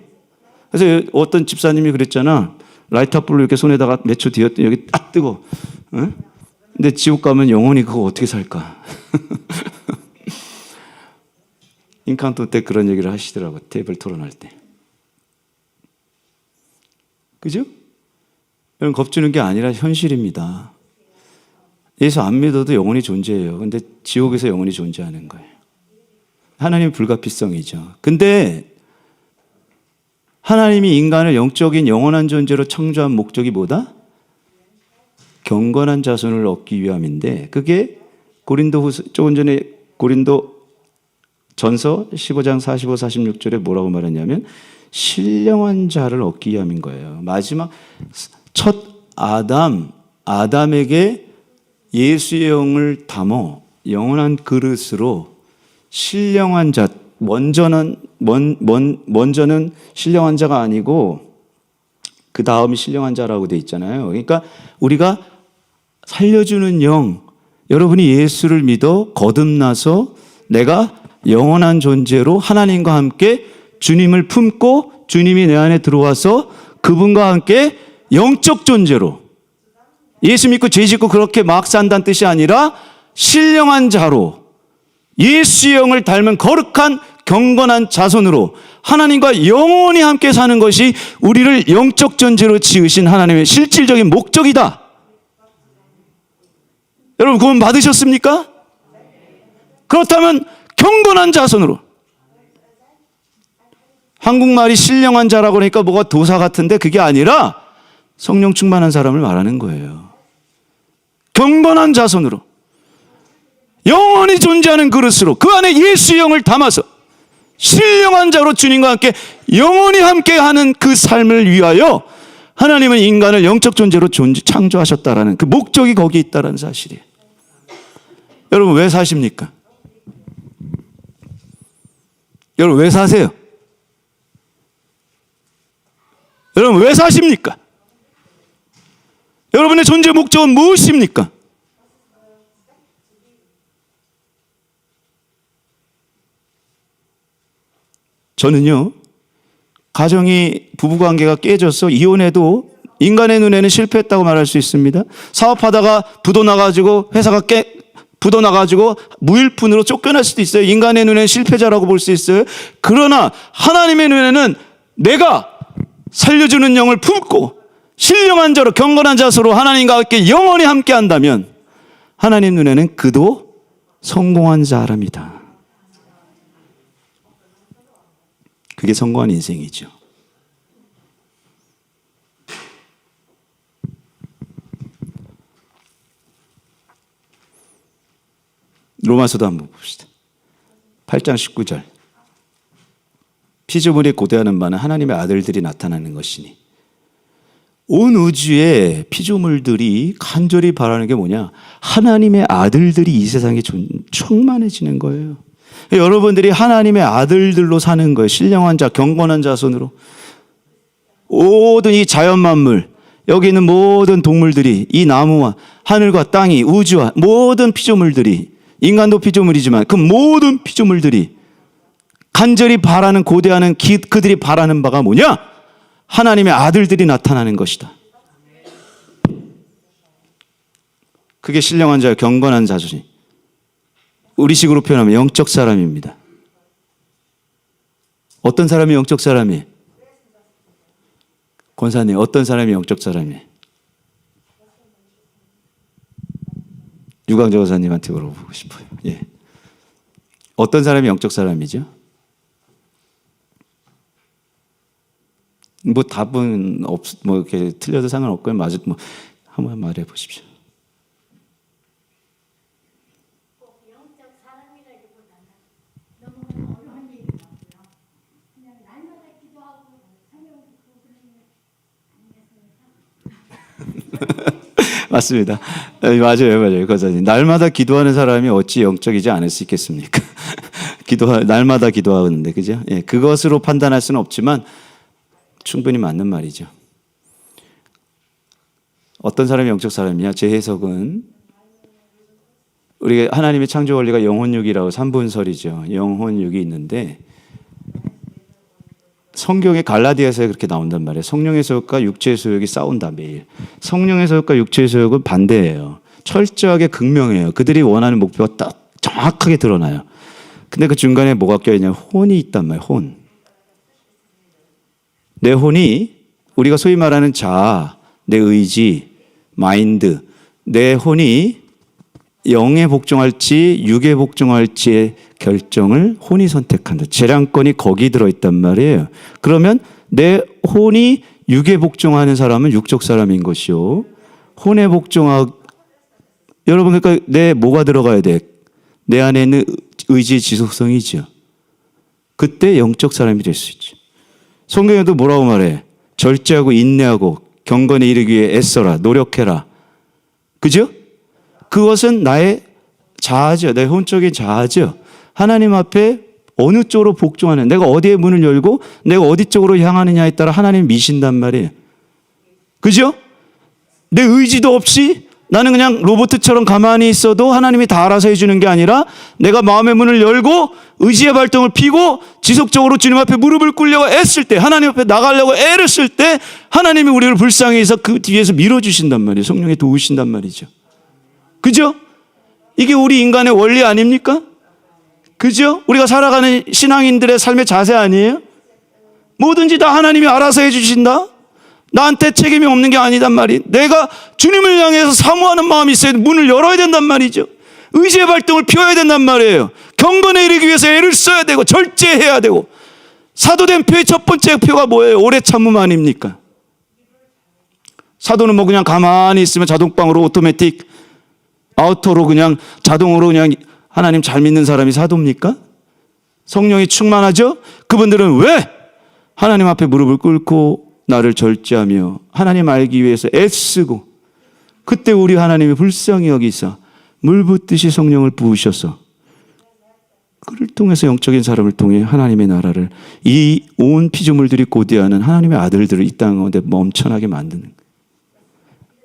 그래서 어떤 집사님이 그랬잖아. 라이터불로 이렇게 손에다가 몇 초 뒤었더니 여기 딱 뜨고 근데 지옥 가면 영원히 그거 어떻게 살까? 인카운터 때 그런 얘기를 하시더라고. 테이블 토론할 때. 그죠? 여러분 겁주는 게 아니라 현실입니다. 예수 안 믿어도 영원히 존재해요. 근데 지옥에서 영원히 존재하는 거예요. 하나님의 불가피성이죠. 근데 하나님이 인간을 영적인 영원한 존재로 창조한 목적이 뭐다? 경건한 자손을 얻기 위함인데, 그게 조금 전에 고린도 전서 15장 45, 46절에 뭐라고 말했냐면 신령한 자를 얻기 위함인 거예요. 마지막 첫 아담에게 예수의 영을 담어 영원한 그릇으로 신령한 자, 먼저는 신령한 자가 아니고 그 다음이 신령한 자라고 돼 있잖아요. 그러니까 우리가 살려주는 영, 여러분이 예수를 믿어 거듭나서 내가 영원한 존재로 하나님과 함께 주님을 품고 주님이 내 안에 들어와서 그분과 함께 영적 존재로, 예수 믿고 죄 짓고 그렇게 막 산다는 뜻이 아니라 신령한 자로 예수의 영을 닮은 거룩한 경건한 자손으로 하나님과 영원히 함께 사는 것이 우리를 영적 존재로 지으신 하나님의 실질적인 목적이다. 여러분 구원 받으셨습니까? 그렇다면 경건한 자손으로, 한국말이 신령한 자라고 그러니까 뭐가 도사 같은데 그게 아니라 성령 충만한 사람을 말하는 거예요. 경건한 자손으로 영원히 존재하는 그릇으로 그 안에 예수의 영을 담아서 신령한 자로 주님과 함께 영원히 함께하는 그 삶을 위하여 하나님은 인간을 영적 존재로 창조하셨다라는 그 목적이 거기에 있다는 사실이에요. 여러분 왜 사십니까? 여러분 왜 사세요? 여러분 왜 사십니까? 여러분의 존재 목적은 무엇입니까? 저는요, 가정이, 부부관계가 깨져서 이혼해도 인간의 눈에는 실패했다고 말할 수 있습니다. 사업하다가 부도나가지고 회사가 부도나가지고 무일푼으로 쫓겨날 수도 있어요. 인간의 눈에는 실패자라고 볼 수 있어요. 그러나 하나님의 눈에는 내가 살려주는 영을 품고 신령한 자로 경건한 자세로 하나님과 함께 영원히 함께 한다면 하나님 눈에는 그도 성공한 사람이다. 그게 성공한 인생이죠. 로마서도 한번 봅시다. 8장 19절. 피조물이 고대하는 바는 하나님의 아들들이 나타나는 것이니. 온 우주의 피조물들이 간절히 바라는 게 뭐냐? 하나님의 아들들이 이 세상에 충만해지는 거예요. 여러분들이 하나님의 아들들로 사는 거예요. 신령한 자, 경건한 자손으로. 모든 이 자연 만물, 여기 있는 모든 동물들이, 이 나무와 하늘과 땅이, 우주와 모든 피조물들이, 인간도 피조물이지만 그 모든 피조물들이 간절히 바라는, 고대하는, 그들이 바라는 바가 뭐냐? 하나님의 아들들이 나타나는 것이다. 그게 신령한 자, 경건한 자손이. 우리식으로 표현하면 영적 사람입니다. 어떤 사람이 영적 사람이에요? 권사님, 어떤 사람이 영적 사람이에요? 유광재 권사님한테 물어보고 싶어요. 예. 어떤 사람이 영적 사람이죠? 뭐 답은 뭐 이렇게 틀려도 상관없고요. 맞을 뭐 한번 말해 보십시오. 맞습니다. 맞아요. 권사님. 날마다 기도하는 사람이 어찌 영적이지 않을 수 있겠습니까? 날마다 기도하는데, 그죠? 예, 그것으로 판단할 수는 없지만 충분히 맞는 말이죠. 어떤 사람이 영적 사람이냐? 제 해석은 우리가 하나님의 창조 원리가 영혼육이라고 3분설이죠. 영혼육이 있는데 성경의 갈라디아서에 그렇게 나온단 말이에요. 성령의 소욕과 육체의 소욕이 싸운다 매일. 성령의 소욕과 육체의 소욕은 반대예요. 철저하게 극명해요. 그들이 원하는 목표가 딱 정확하게 드러나요. 근데 그 중간에 뭐가 껴있냐면 혼이 있단 말이에요. 혼. 내 혼이, 우리가 소위 말하는 자아, 내 의지, 마인드, 내 혼이 영에 복종할지 육에 복종할지의 결정을 혼이 선택한다. 재량권이 거기 들어있단 말이에요. 그러면 내 혼이 육에 복종하는 사람은 육적 사람인 것이요. 혼에 여러분 그러니까 내 뭐가 들어가야 돼? 내 안에 있는 의지의 지속성이죠. 그때 영적 사람이 될 수 있죠. 성경에도 뭐라고 말해? 절제하고 인내하고 경건에 이르기 위해 애써라, 노력해라. 그죠? 그것은 나의 자아죠. 내 혼적인 자아죠. 하나님 앞에 어느 쪽으로 복종하는, 내가 어디에 문을 열고 내가 어디 쪽으로 향하느냐에 따라 하나님 미신단 말이에요. 그죠? 내 의지도 없이 나는 그냥 로봇처럼 가만히 있어도 하나님이 다 알아서 해주는 게 아니라 내가 마음의 문을 열고 의지의 발동을 피고 지속적으로 주님 앞에 무릎을 꿇려고 애쓸 때, 하나님 앞에 나가려고 애를 쓸 때 하나님이 우리를 불쌍히 해서 그 뒤에서 밀어주신단 말이에요. 성령이 도우신단 말이죠. 그죠? 이게 우리 인간의 원리 아닙니까? 그죠? 우리가 살아가는 신앙인들의 삶의 자세 아니에요? 뭐든지 다 하나님이 알아서 해주신다? 나한테 책임이 없는 게 아니단 말이에요. 내가 주님을 향해서 사모하는 마음이 있어야 문을 열어야 된단 말이죠. 의지의 발동을 피워야 된단 말이에요. 경건에 이르기 위해서 애를 써야 되고 절제해야 되고. 사도된 표의 첫 번째 표가 뭐예요? 오래 참음 아닙니까? 사도는 뭐 그냥 가만히 있으면 자동방으로 오토매틱 아우토로 그냥 자동으로 그냥 하나님 잘 믿는 사람이 사도입니까? 성령이 충만하죠? 그분들은 왜 하나님 앞에 무릎을 꿇고 나를 절제하며 하나님 알기 위해서 애쓰고, 그때 우리 하나님이 불쌍히 여기사 물 붓듯이 성령을 부으셔서 그를 통해서 영적인 사람을 통해 하나님의 나라를, 이 온 피조물들이 고대하는 하나님의 아들들을 이 땅 가운데 멈춰나게 만드는,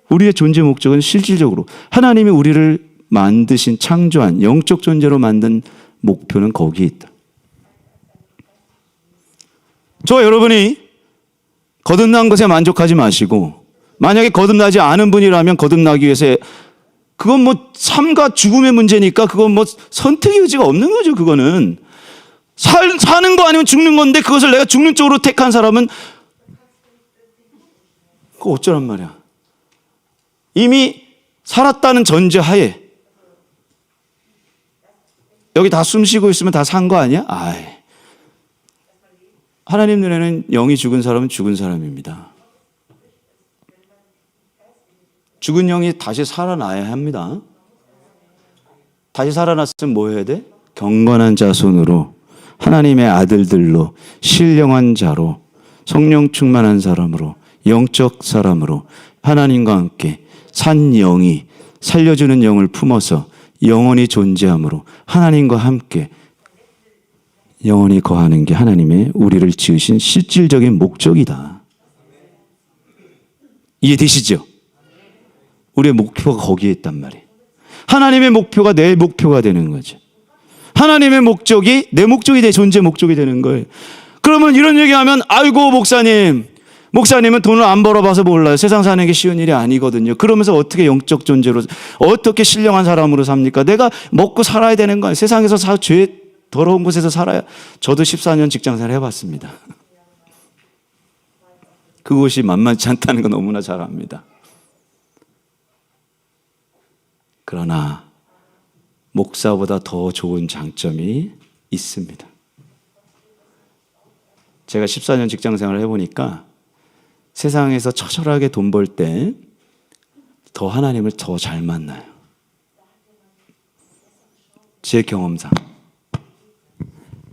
우리의 존재 목적은 실질적으로 하나님이 우리를 만드신, 창조한, 영적 존재로 만든 목표는 거기에 있다. 저와 여러분이 거듭난 것에 만족하지 마시고, 만약에 거듭나지 않은 분이라면 거듭나기 위해서, 그건 뭐 삶과 죽음의 문제니까 그건 뭐 선택의 여지가 없는 거죠. 그거는 사는 거 아니면 죽는 건데, 그것을 내가 죽는 쪽으로 택한 사람은 그거 어쩌란 말이야. 이미 살았다는 전제하에 여기 다 숨 쉬고 있으면 다 산 거 아니야? 아이, 하나님 눈에는 영이 죽은 사람은 죽은 사람입니다. 죽은 영이 다시 살아나야 합니다. 다시 살아났으면 뭐 해야 돼? 경건한 자손으로, 하나님의 아들들로, 신령한 자로, 성령 충만한 사람으로, 영적 사람으로 하나님과 함께 산 영이, 살려주는 영을 품어서 영원히 존재함으로 하나님과 함께 영원히 거하는 게 하나님의 우리를 지으신 실질적인 목적이다. 이해되시죠? 우리의 목표가 거기에 있단 말이에요. 하나님의 목표가 내 목표가 되는 거죠. 하나님의 목적이 내 목적이 내 존재 목적이 되는 거예요. 그러면 이런 얘기하면, 아이고 목사님은 돈을 안 벌어봐서 몰라요. 세상 사는 게 쉬운 일이 아니거든요. 그러면서 어떻게 영적 존재로, 어떻게 신령한 사람으로 삽니까? 내가 먹고 살아야 되는 거예요. 세상에서 죄 더러운 곳에서 살아야. 저도 14년 직장생활 해봤습니다. 그곳이 만만치 않다는 거 너무나 잘 압니다. 그러나 목사보다 더 좋은 장점이 있습니다. 제가 14년 직장생활을 해보니까 세상에서 처절하게 돈 벌 때 더 하나님을 더 잘 만나요. 제 경험상.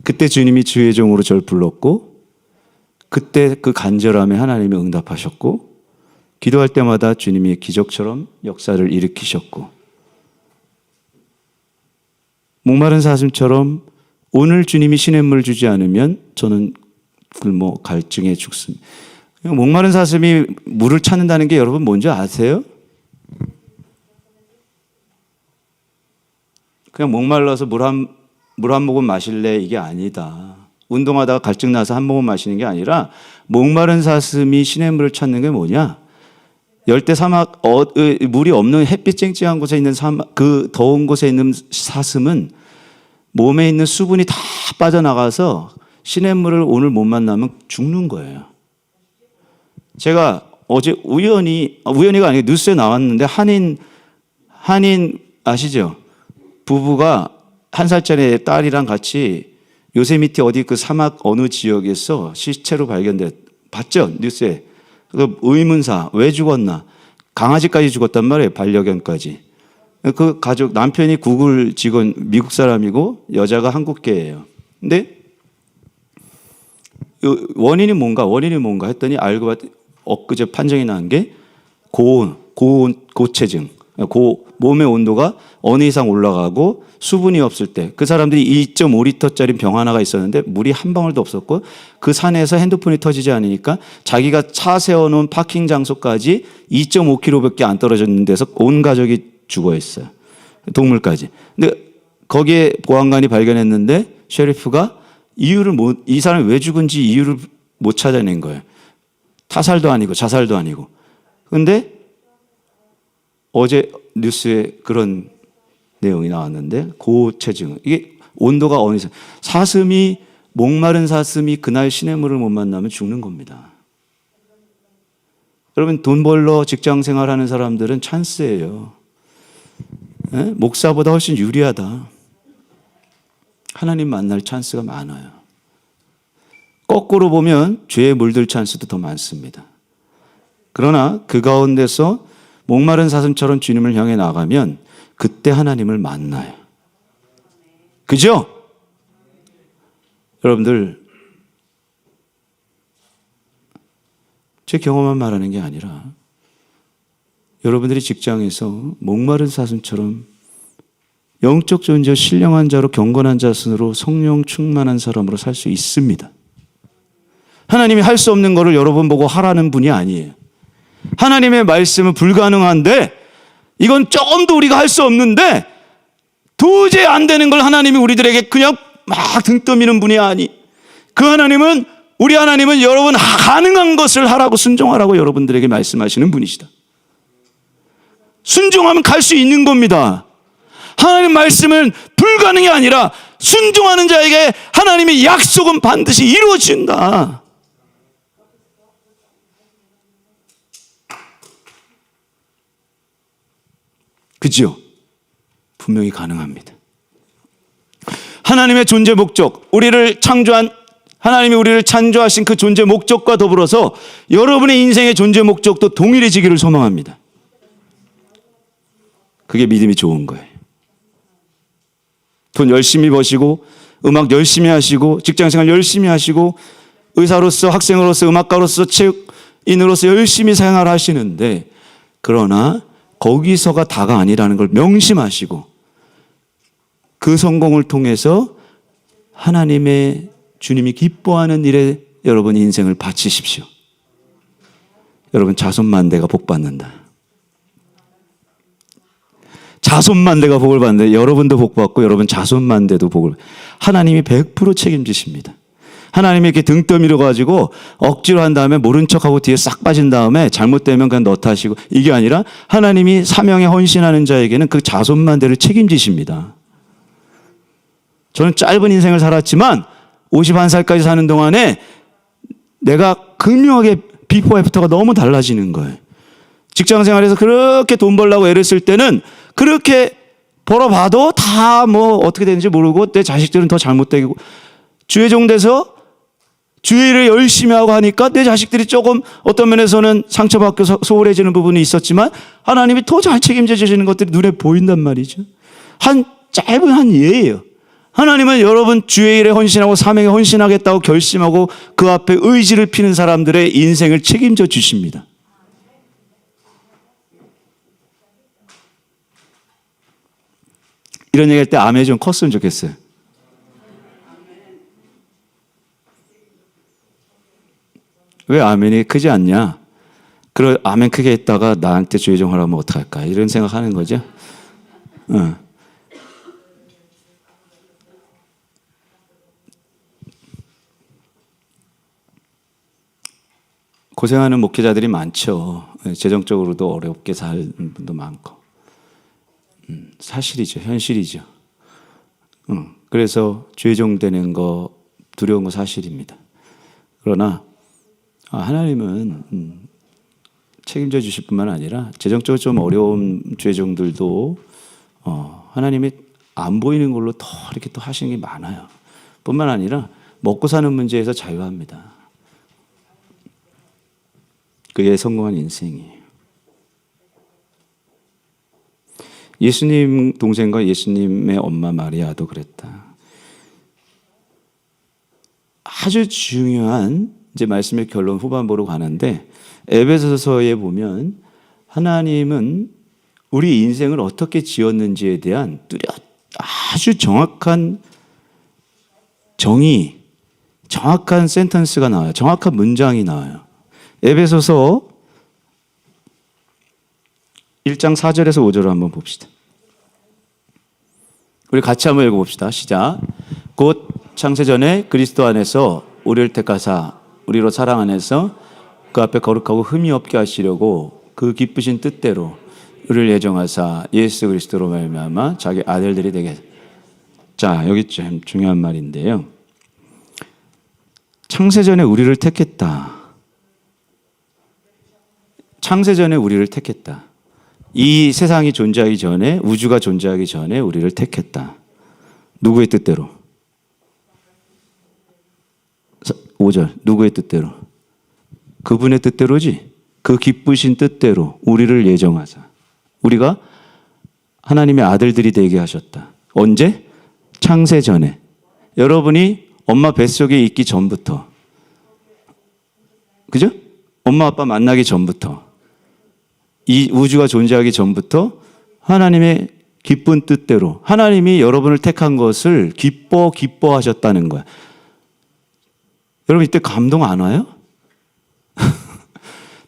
그때 주님이 주의 종으로 저를 불렀고, 그때 그 간절함에 하나님이 응답하셨고, 기도할 때마다 주님이 기적처럼 역사를 일으키셨고, 목마른 사슴처럼 오늘 주님이 시냇물을 주지 않으면 저는 굶어 갈증에 죽습니다. 목마른 사슴이 물을 찾는다는 게 여러분 뭔지 아세요? 그냥 목말라서 물 한 모금 마실래 이게 아니다. 운동하다가 갈증 나서 한 모금 마시는 게 아니라, 목마른 사슴이 시냇물을 찾는 게 뭐냐? 열대 사막, 물이 없는 햇빛 쨍쨍한 곳에 있는 사막, 그 더운 곳에 있는 사슴은 몸에 있는 수분이 다 빠져나가서 시냇물을 오늘 못 만나면 죽는 거예요. 제가 어제 우연히가 아니고 뉴스에 나왔는데, 한인 아시죠? 부부가 1살짜리 딸이랑 같이 요세미티 어디 그 사막 어느 지역에서 시체로 발견됐, 봤죠? 뉴스에. 그 의문사, 왜 죽었나? 강아지까지 죽었단 말이에요. 반려견까지. 그 가족, 남편이 구글 직원, 미국 사람이고 여자가 한국계예요. 근데 원인이 뭔가 했더니 알고 봤더니 엊그제 판정이 난 게 고체증. 몸의 온도가 어느 이상 올라가고 수분이 없을 때 그 사람들이 2.5리터짜리 병 하나가 있었는데 물이 한 방울도 없었고 그 산에서 핸드폰이 터지지 않으니까 자기가 차 세워놓은 파킹 장소까지 2.5km밖에 안 떨어졌는 데서 온 가족이 죽어 있어요. 동물까지. 근데 거기에 보안관이 발견했는데 셰리프가 이 사람이 왜 죽은지 이유를 못 찾아낸 거예요. 타살도 아니고 자살도 아니고. 근데 어제 뉴스에 그런 내용이 나왔는데 고체증. 이게 온도가 어느 이상. 목마른 사슴이 그날 시냇물을 못 만나면 죽는 겁니다. 여러분 돈 벌러 직장 생활하는 사람들은 찬스예요. 예? 목사보다 훨씬 유리하다. 하나님 만날 찬스가 많아요. 거꾸로 보면 죄에 물들 찬스도 더 많습니다. 그러나 그 가운데서 목마른 사슴처럼 주님을 향해 나가면 그때 하나님을 만나요. 그죠? 여러분들 제 경험만 말하는 게 아니라 여러분들이 직장에서 목마른 사슴처럼 영적 존재 신령한 자로 경건한 자손으로 성령 충만한 사람으로 살 수 있습니다. 하나님이 할 수 없는 거를 여러분 보고 하라는 분이 아니에요. 하나님의 말씀은 불가능한데 이건 조금도 우리가 할 수 없는데 도저히 안 되는 걸 하나님이 우리들에게 그냥 막 등 떠미는 분이 아니. 그 하나님은 우리 하나님은 여러분 가능한 것을 하라고 순종하라고 여러분들에게 말씀하시는 분이시다. 순종하면 갈 수 있는 겁니다. 하나님 말씀은 불가능이 아니라 순종하는 자에게 하나님의 약속은 반드시 이루어진다. 그죠? 분명히 가능합니다. 하나님의 존재 목적, 우리를 창조한 하나님이 우리를 창조하신 그 존재 목적과 더불어서 여러분의 인생의 존재 목적도 동일해지기를 소망합니다. 그게 믿음이 좋은 거예요. 돈 열심히 버시고 음악 열심히 하시고 직장생활 열심히 하시고 의사로서 학생으로서 음악가로서 체육인으로서 열심히 생활하시는데 그러나 거기서가 다가 아니라는 걸 명심하시고 그 성공을 통해서 하나님의 주님이 기뻐하는 일에 여러분 인생을 바치십시오. 여러분 자손만대가 복받는다. 자손만대가 복을 받는데 여러분도 복받고 여러분 자손만대도 복을 하나님이 100% 책임지십니다. 하나님이 이렇게 등 떠밀어 가지고 억지로 한 다음에 모른 척하고 뒤에 싹 빠진 다음에 잘못되면 그냥 너 탓이고 이게 아니라 하나님이 사명에 헌신하는 자에게는 그 자손만대를 책임지십니다. 저는 짧은 인생을 살았지만 51살까지 사는 동안에 내가 극명하게 비포 애프터가 너무 달라지는 거예요. 직장 생활에서 그렇게 돈 벌려고 애를 쓸 때는 그렇게 벌어봐도 다 뭐 어떻게 되는지 모르고 내 자식들은 더 잘못되고 주의종 돼서 주의를 열심히 하고 하니까 내 자식들이 조금 어떤 면에서는 상처받고 소홀해지는 부분이 있었지만 하나님이 더 잘 책임져 주시는 것들이 눈에 보인단 말이죠. 짧은 한 예예요. 하나님은 여러분 주의 일에 헌신하고 사명에 헌신하겠다고 결심하고 그 앞에 의지를 피는 사람들의 인생을 책임져 주십니다. 이런 얘기할 때 아멘 좀 컸으면 좋겠어요. 왜 아멘이 크지 않냐? 그런 아멘 크게 했다가 나한테 주의종하라면 어떡할까? 이런 생각하는 거죠. 고생하는 목회자들이 많죠. 재정적으로도 어렵게 사는 분도 많고. 사실이죠. 현실이죠. 그래서 죄종되는 거 두려운 거 사실입니다. 그러나 하나님은 책임져 주실 뿐만 아니라 재정적으로 좀 어려운 죄종들도 하나님이 안 보이는 걸로 더 이렇게 또 하시는 게 많아요. 뿐만 아니라 먹고 사는 문제에서 자유합니다. 그의 성공한 인생이에요. 예수님 동생과 예수님의 엄마 마리아도 그랬다. 아주 중요한 이제 말씀의 결론 후반부로 가는데 에베소서에 보면 하나님은 우리 인생을 어떻게 지었는지에 대한 뚜렷 아주 정확한 정의, 정확한 센텐스가 나와요. 정확한 문장이 나와요. 에베소서 1장 4절에서 5절을 한번 봅시다. 우리 같이 한번 읽어봅시다. 시작. 곧 창세전에 그리스도 안에서 우리를 택하사 우리로 사랑 안에서 그 앞에 거룩하고 흠이 없게 하시려고 그 기쁘신 뜻대로 우리를 예정하사 예수 그리스도로 말미암아 자기 아들들이 되게. 자, 여기 좀 중요한 말인데요. 창세전에 우리를 택했다. 창세전에 우리를 택했다. 이 세상이 존재하기 전에, 우주가 존재하기 전에 우리를 택했다. 누구의 뜻대로? 5절. 누구의 뜻대로? 그분의 뜻대로지. 그 기쁘신 뜻대로 우리를 예정하사. 우리가 하나님의 아들들이 되게 하셨다. 언제? 창세전에. 여러분이 엄마 뱃속에 있기 전부터. 그죠? 엄마 아빠 만나기 전부터. 이 우주가 존재하기 전부터 하나님의 기쁜 뜻대로 하나님이 여러분을 택한 것을 기뻐하셨다는 거야. 여러분 이때 감동 안 와요?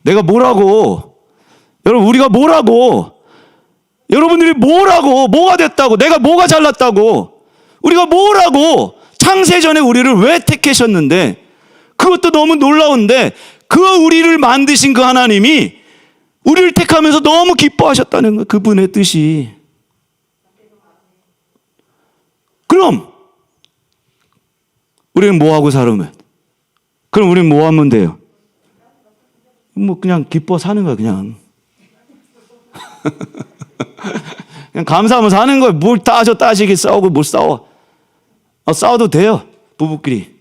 내가 뭐라고? 여러분 우리가 뭐라고? 여러분들이 뭐라고? 뭐가 됐다고? 내가 뭐가 잘났다고? 우리가 뭐라고? 창세전에 우리를 왜 택하셨는데 그것도 너무 놀라운데 그 우리를 만드신 그 하나님이 우리를 택하면서 너무 기뻐하셨다는 거예요. 그분의 뜻이. 그럼 우리는 뭐하고 살으면? 그럼 우리는 뭐 하면 돼요? 뭐 그냥 기뻐 사는 거야 그냥. 그냥 감사하면서 사는 거예요. 뭘 따지게 싸우고 뭘 싸워. 싸워도 돼요. 부부끼리.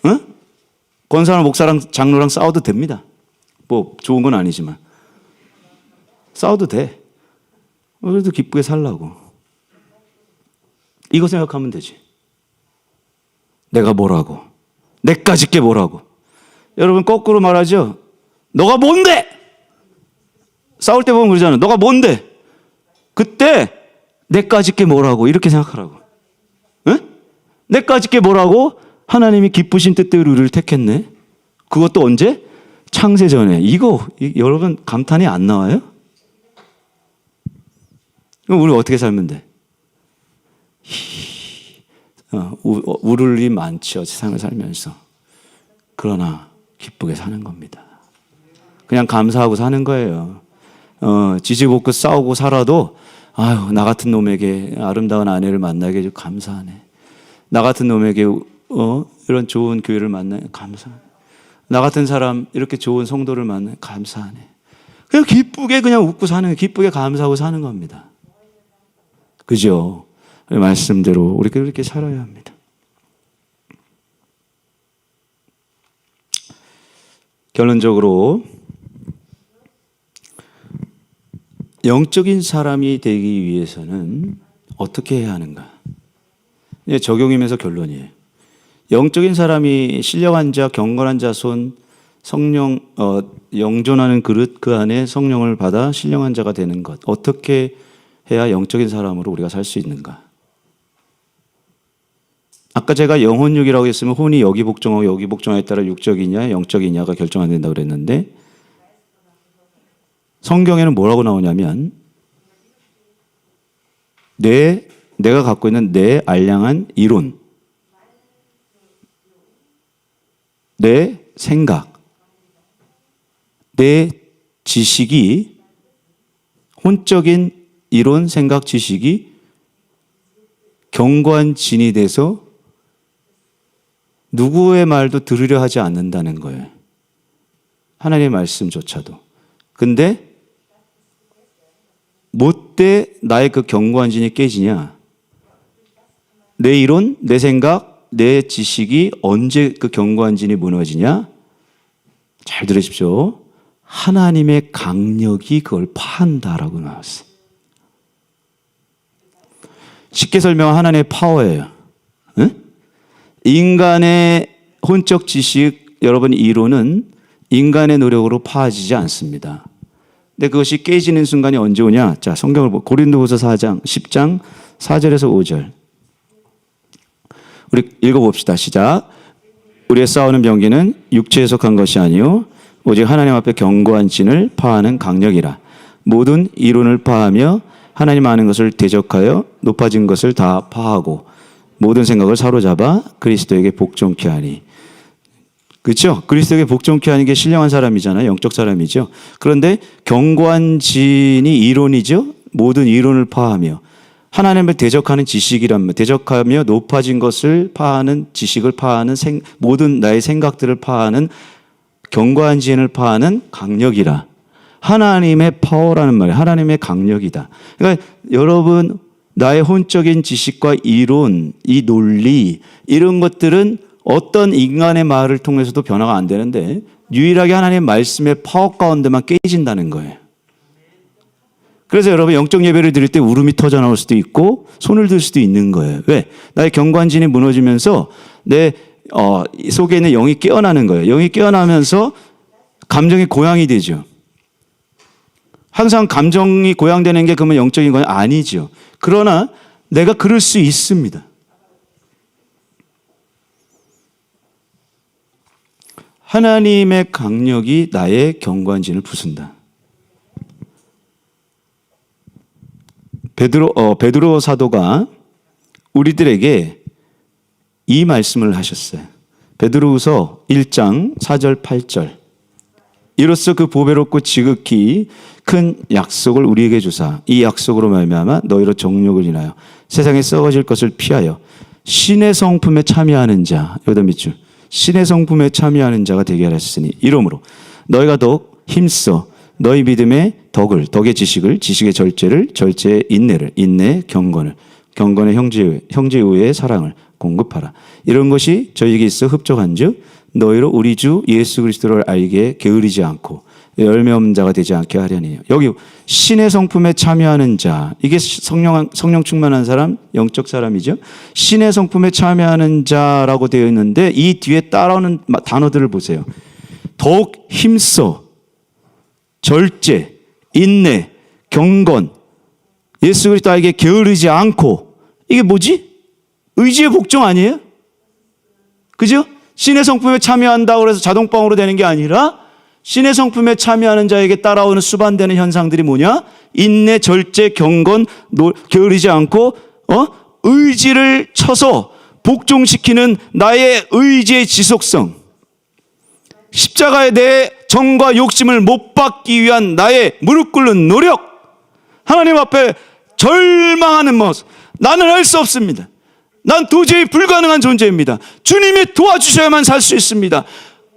응? 권사나 목사랑 장로랑 싸워도 됩니다. 뭐 좋은 건 아니지만. 싸워도 돼. 그래도 기쁘게 살라고. 이거 생각하면 되지. 내가 뭐라고. 내까짓 게 뭐라고. 여러분 거꾸로 말하죠. 너가 뭔데? 싸울 때 보면 그러잖아. 너가 뭔데? 그때 내까짓 게 뭐라고 이렇게 생각하라고. 응? 내까짓 게 뭐라고? 하나님이 기쁘신 뜻대로 우리를 택했네. 그것도 언제? 창세전에. 이거 여러분 감탄이 안 나와요? 그럼 우리 어떻게 살면 돼? 울을 일이 많죠. 세상을 살면서. 그러나 기쁘게 사는 겁니다. 그냥 감사하고 사는 거예요. 지지볶고 싸우고 살아도 아유 나 같은 놈에게 아름다운 아내를 만나게 해줘 감사하네. 나 같은 놈에게 이런 좋은 교회를 만나게 감사하네. 나 같은 사람 이렇게 좋은 성도를 만나게 감사하네. 그냥 기쁘게 그냥 웃고 사는 거예요. 기쁘게 감사하고 사는 겁니다. 그죠? 말씀대로 우리가 그렇게 살아야 합니다. 결론적으로 영적인 사람이 되기 위해서는 어떻게 해야 하는가? 적용이면서 결론이에요. 영적인 사람이 신령한 자, 경건한 자손, 성령, 영존하는 그릇 그 안에 성령을 받아 신령한 자가 되는 것. 어떻게 해야 영적인 사람으로 우리가 살 수 있는가? 아까 제가 영혼육이라고 했으면 혼이 여기 복종하고 여기 복종하에 따라 육적이냐 영적이냐가 결정 안 된다고 그랬는데 성경에는 뭐라고 나오냐면 내가 갖고 있는 내 알량한 이론, 내 생각, 내 지식이 혼적인 이론, 생각, 지식이 견고한 진이 돼서 누구의 말도 들으려 하지 않는다는 거예요. 하나님의 말씀조차도. 근데 못 그때 나의 그 경고한진이 깨지냐? 내 이론, 내 생각, 내 지식이 언제 그 경고한진이 무너지냐? 잘 들으십시오. 하나님의 강력이 그걸 파한다라고 나왔어요. 쉽게 설명한 하나님의 파워예요. 응? 인간의 혼적 지식, 여러분 이론은 인간의 노력으로 파지지 않습니다. 근데 그것이 깨지는 순간이 언제 오냐? 자, 성경을 보고 고린도후서 4장 10장 4절에서 5절. 우리 읽어봅시다. 시작. 우리의 싸우는 병기는 육체에 속한 것이 아니요 오직 하나님 앞에 견고한 진을 파하는 강력이라. 모든 이론을 파하며 하나님 아는 것을 대적하여 높아진 것을 다 파하고 모든 생각을 사로잡아 그리스도에게 복종케 하니. 그렇죠? 그리스도에게 복종케 하는 게 신령한 사람이잖아요. 영적 사람이죠. 그런데 견고한 진이 이론이죠. 모든 이론을 파하며 하나님을 대적하는 지식이란 대적하며 높아진 것을 파하는 지식을 파하는 모든 나의 생각들을 파하는 견고한 진을 파하는 강력이라. 하나님의 파워라는 말이에요. 하나님의 강력이다. 그러니까 여러분 나의 혼적인 지식과 이론, 이 논리 이런 것들은 어떤 인간의 말을 통해서도 변화가 안 되는데 유일하게 하나님의 말씀의 파워 가운데만 깨진다는 거예요. 그래서 여러분 영적 예배를 드릴 때 울음이 터져 나올 수도 있고 손을 들 수도 있는 거예요. 왜? 나의 경관진이 무너지면서 내 속에 있는 영이 깨어나는 거예요. 영이 깨어나면서 감정이 고양이 되죠. 항상 감정이 고양되는 게 그러면 영적인 건 아니죠. 그러나 내가 그럴 수 있습니다. 하나님의 강력이 나의 경관진을 부순다. 베드로 사도가 우리들에게 이 말씀을 하셨어요. 베드로후서 1장 4절 8절. 이로써 그 보배롭고 지극히 큰 약속을 우리에게 주사 이 약속으로 말미암아 너희로 정욕을 인하여 세상에 썩어질 것을 피하여 신의 성품에 참여하는 자, 여기다 밑줄, 신의 성품에 참여하는 자가 되게 하셨으니 이러므로 너희가 더욱 힘써 너희 믿음의 덕을, 덕의 지식을, 지식의 절제를, 절제의 인내를, 인내의 경건을, 경건의 형제 우애의 사랑을 공급하라. 이런 것이 저희에게 있어 흡족한즉 너희로 우리 주 예수 그리스도를 알게 게으르지 않고 열매 없는 자가 되지 않게 하려니요. 여기 신의 성품에 참여하는 자, 이게 성령 충만한 사람, 영적 사람이죠. 신의 성품에 참여하는 자라고 되어 있는데 이 뒤에 따라오는 단어들을 보세요. 더욱 힘써, 절제, 인내, 경건, 예수 그리스도 알게 게으르지 않고. 이게 뭐지? 의지의 복종 아니에요? 그죠? 신의 성품에 참여한다고 해서 자동방으로 되는 게 아니라 신의 성품에 참여하는 자에게 따라오는 수반되는 현상들이 뭐냐? 인내, 절제, 경건, 게으르지 않고 의지를 쳐서 복종시키는 나의 의지의 지속성. 십자가에 내 정과 욕심을 못 받기 위한 나의 무릎 꿇는 노력. 하나님 앞에 절망하는 모습. 나는 할 수 없습니다. 난 도저히 불가능한 존재입니다. 주님이 도와주셔야만 살 수 있습니다.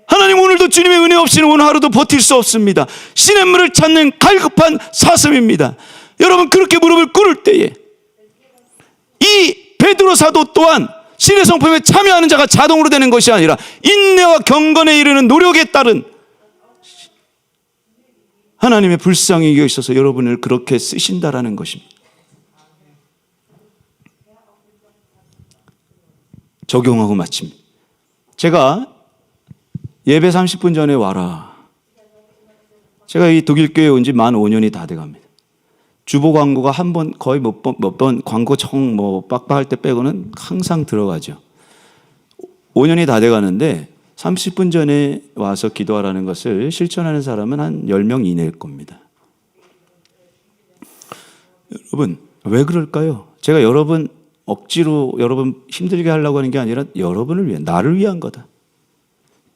하나님 오늘도 주님의 은혜 없이는 오늘 하루도 버틸 수 없습니다. 시냇물을 찾는 갈급한 사슴입니다. 여러분 그렇게 무릎을 꿇을 때에 이 베드로 사도 또한 신의 성품에 참여하는 자가 자동으로 되는 것이 아니라 인내와 경건에 이르는 노력에 따른 하나님의 불쌍히 여겨 있어서 여러분을 그렇게 쓰신다라는 것입니다. 적용하고 마칩니다. 제가 예배 30분 전에 와라. 제가 이 독일 교회에 온 지 만 5년이 다 돼갑니다. 주보 광고가 한 번 거의 몇 번 광고 빡빡할 때 빼고는 항상 들어가죠. 5년이 다 돼가는데 30분 전에 와서 기도하라는 것을 실천하는 사람은 한 10명 이내일 겁니다. 여러분 왜 그럴까요? 제가 여러분 억지로 여러분 힘들게 하려고 하는 게 아니라 여러분을 위한, 나를 위한 거다.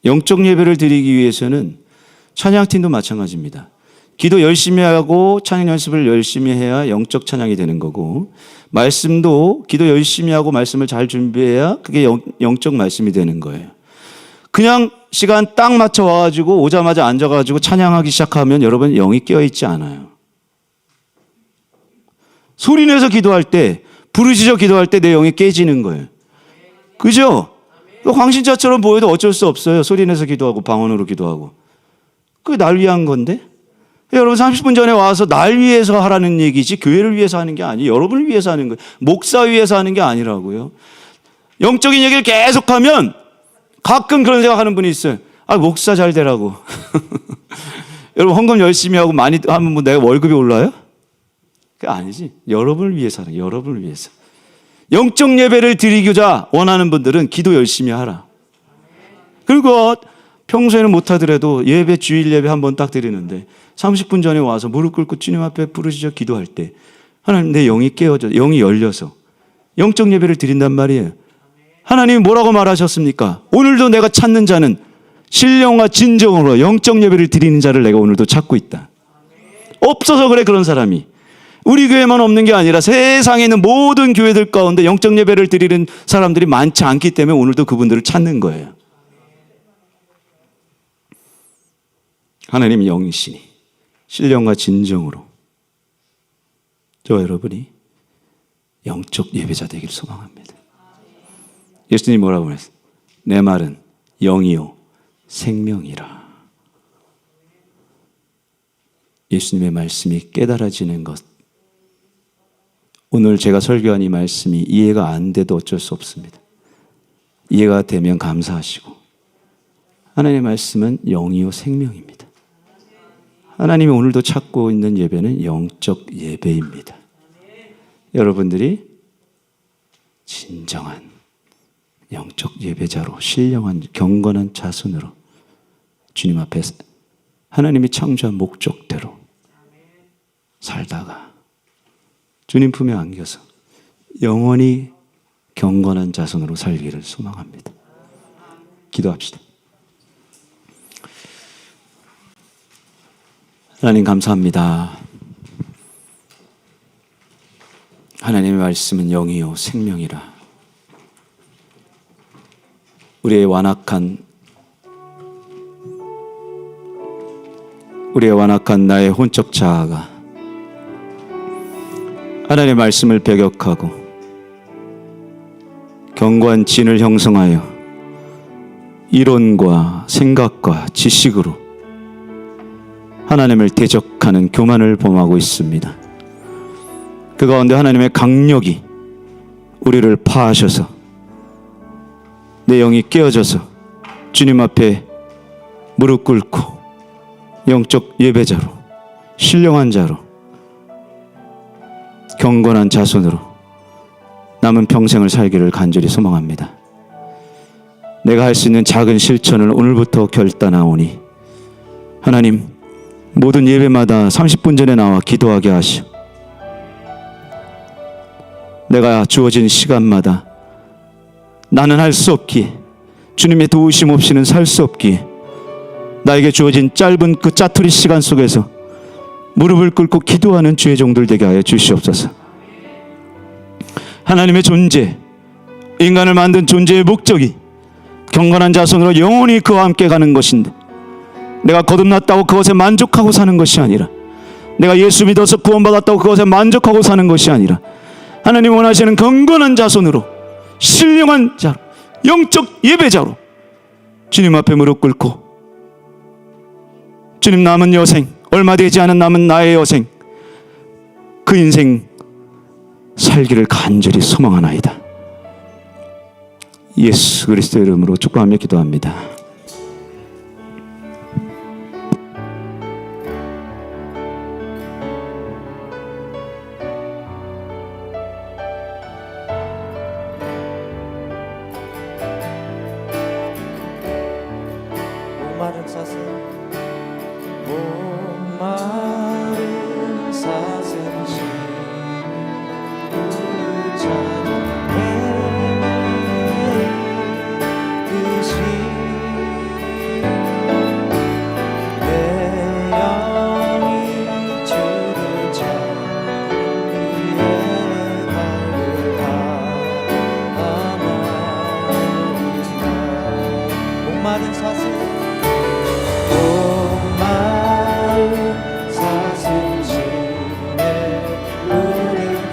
영적 예배를 드리기 위해서는 찬양팀도 마찬가지입니다. 기도 열심히 하고 찬양 연습을 열심히 해야 영적 찬양이 되는 거고, 말씀도 기도 열심히 하고 말씀을 잘 준비해야 그게 영적 말씀이 되는 거예요. 그냥 시간 딱 맞춰 와가지고 오자마자 앉아가지고 찬양하기 시작하면 여러분 영이 깨어있지 않아요. 소리내서 기도할 때, 부르짖어 기도할 때 내 영이 깨지는 거예요. 그죠? 광신자처럼 보여도 어쩔 수 없어요. 소리내서 기도하고 방언으로 기도하고. 그게 날 위한 건데? 여러분 30분 전에 와서 날 위해서 하라는 얘기지 교회를 위해서 하는 게 아니에요. 여러분을 위해서 하는 거예요. 목사 위해서 하는 게 아니라고요. 영적인 얘기를 계속하면 가끔 그런 생각하는 분이 있어요. 아, 목사 잘 되라고. 여러분 헌금 열심히 하고 많이 하면 뭐 내가 월급이 올라요? 그게 아니지. 여러분을 위해서 하는 거예요. 여러분을 위해서. 영적 예배를 드리고자 원하는 분들은 기도 열심히 하라. 그리고 평소에는 못하더라도 예배 주일 예배 한번 딱 드리는데 30분 전에 와서 무릎 꿇고 주님 앞에 부르짖어 기도할 때 하나님 내 영이 깨어져 영이 열려서 영적 예배를 드린단 말이에요. 하나님이 뭐라고 말하셨습니까? 오늘도 내가 찾는 자는 신령과 진정으로 영적 예배를 드리는 자를 내가 오늘도 찾고 있다. 없어서 그래 그런 사람이. 우리 교회만 없는 게 아니라 세상에 있는 모든 교회들 가운데 영적 예배를 드리는 사람들이 많지 않기 때문에 오늘도 그분들을 찾는 거예요. 하나님이 영이시니 신령과 진정으로 저와 여러분이 영적 예배자 되기를 소망합니다. 예수님이 뭐라고 그랬어요? 내 말은 영이요 생명이라. 예수님의 말씀이 깨달아지는 것. 오늘 제가 설교한 이 말씀이 이해가 안 돼도 어쩔 수 없습니다. 이해가 되면 감사하시고 하나님의 말씀은 영이요 생명입니다. 하나님이 오늘도 찾고 있는 예배는 영적 예배입니다. 여러분들이 진정한 영적 예배자로 신령한 경건한 자손으로 주님 앞에 하나님이 창조한 목적대로 살다가 주님 품에 안겨서 영원히 경건한 자손으로 살기를 소망합니다. 기도합시다. 하나님 감사합니다. 하나님의 말씀은 영이요 생명이라. 우리의 완악한 나의 혼적 자아가 하나님의 말씀을 배격하고 견고한 진을 형성하여 이론과 생각과 지식으로 하나님을 대적하는 교만을 범하고 있습니다. 그 가운데 하나님의 강력이 우리를 파하셔서 내 영이 깨어져서 주님 앞에 무릎 꿇고 영적 예배자로 신령한 자로 경건한 자손으로 남은 평생을 살기를 간절히 소망합니다. 내가 할 수 있는 작은 실천을 오늘부터 결단하오니 하나님 모든 예배마다 30분 전에 나와 기도하게 하시오. 내가 주어진 시간마다 나는 할 수 없기에 주님의 도우심 없이는 살 수 없기에 나에게 주어진 짧은 그 짜투리 시간 속에서 무릎을 꿇고 기도하는 주의 종들 되게 하여 주시옵소서. 하나님의 존재, 인간을 만든 존재의 목적이 경건한 자손으로 영원히 그와 함께 가는 것인데 내가 거듭났다고 그것에 만족하고 사는 것이 아니라 내가 예수 믿어서 구원받았다고 그것에 만족하고 사는 것이 아니라 하나님 원하시는 경건한 자손으로 신령한 자로 영적 예배자로 주님 앞에 무릎 꿇고 주님 남은 여생 얼마 되지 않은 남은 나의 여생 그 인생 살기를 간절히 소망하나이다. 예수 그리스도의 이름으로 축복하며 기도합니다. 목마른 사슴 목마른 사슴시 우리 찬양의 뜻이 내 영이 주를 찾기에 달려가나이다. 목마른 사슴 목마른 사슴 심에 물을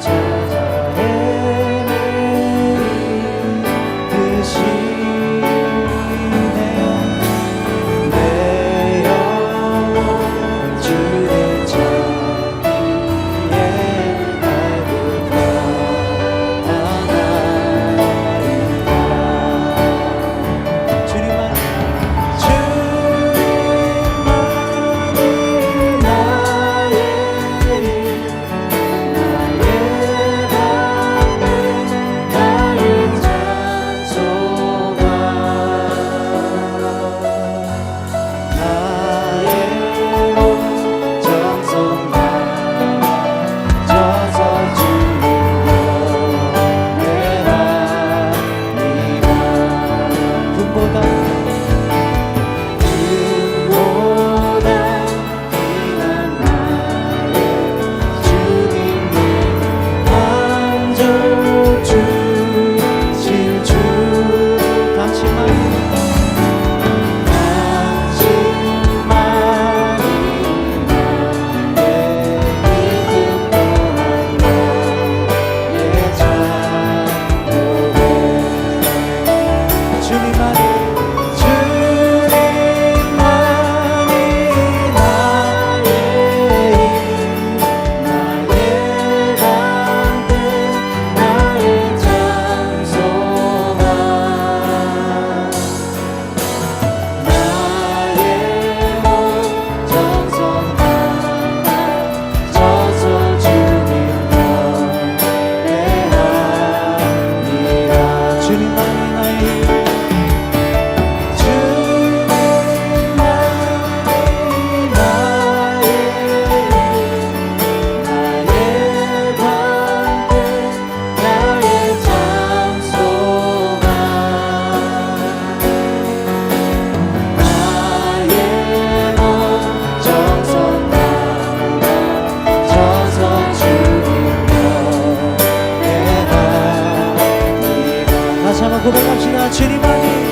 다시 한번 고백합시다. 주님만이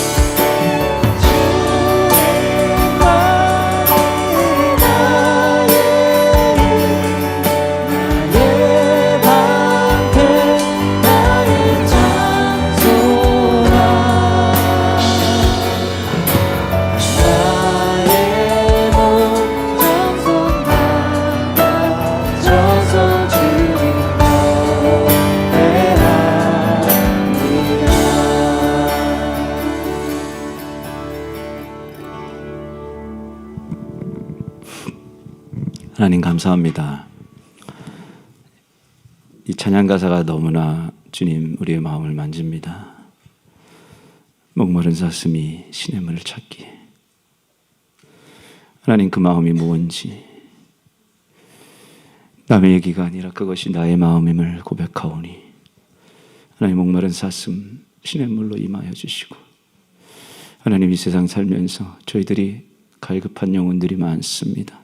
하나님 감사합니다. 이 찬양 가사가 너무나 주님 우리의 마음을 만집니다. 목마른 사슴이 신의 물을 찾기에. 하나님 그 마음이 무언지 남의 얘기가 아니라 그것이 나의 마음임을 고백하오니 하나님 목마른 사슴 신의 물로 임하여 주시고 하나님 이 세상 살면서 저희들이 갈급한 영혼들이 많습니다.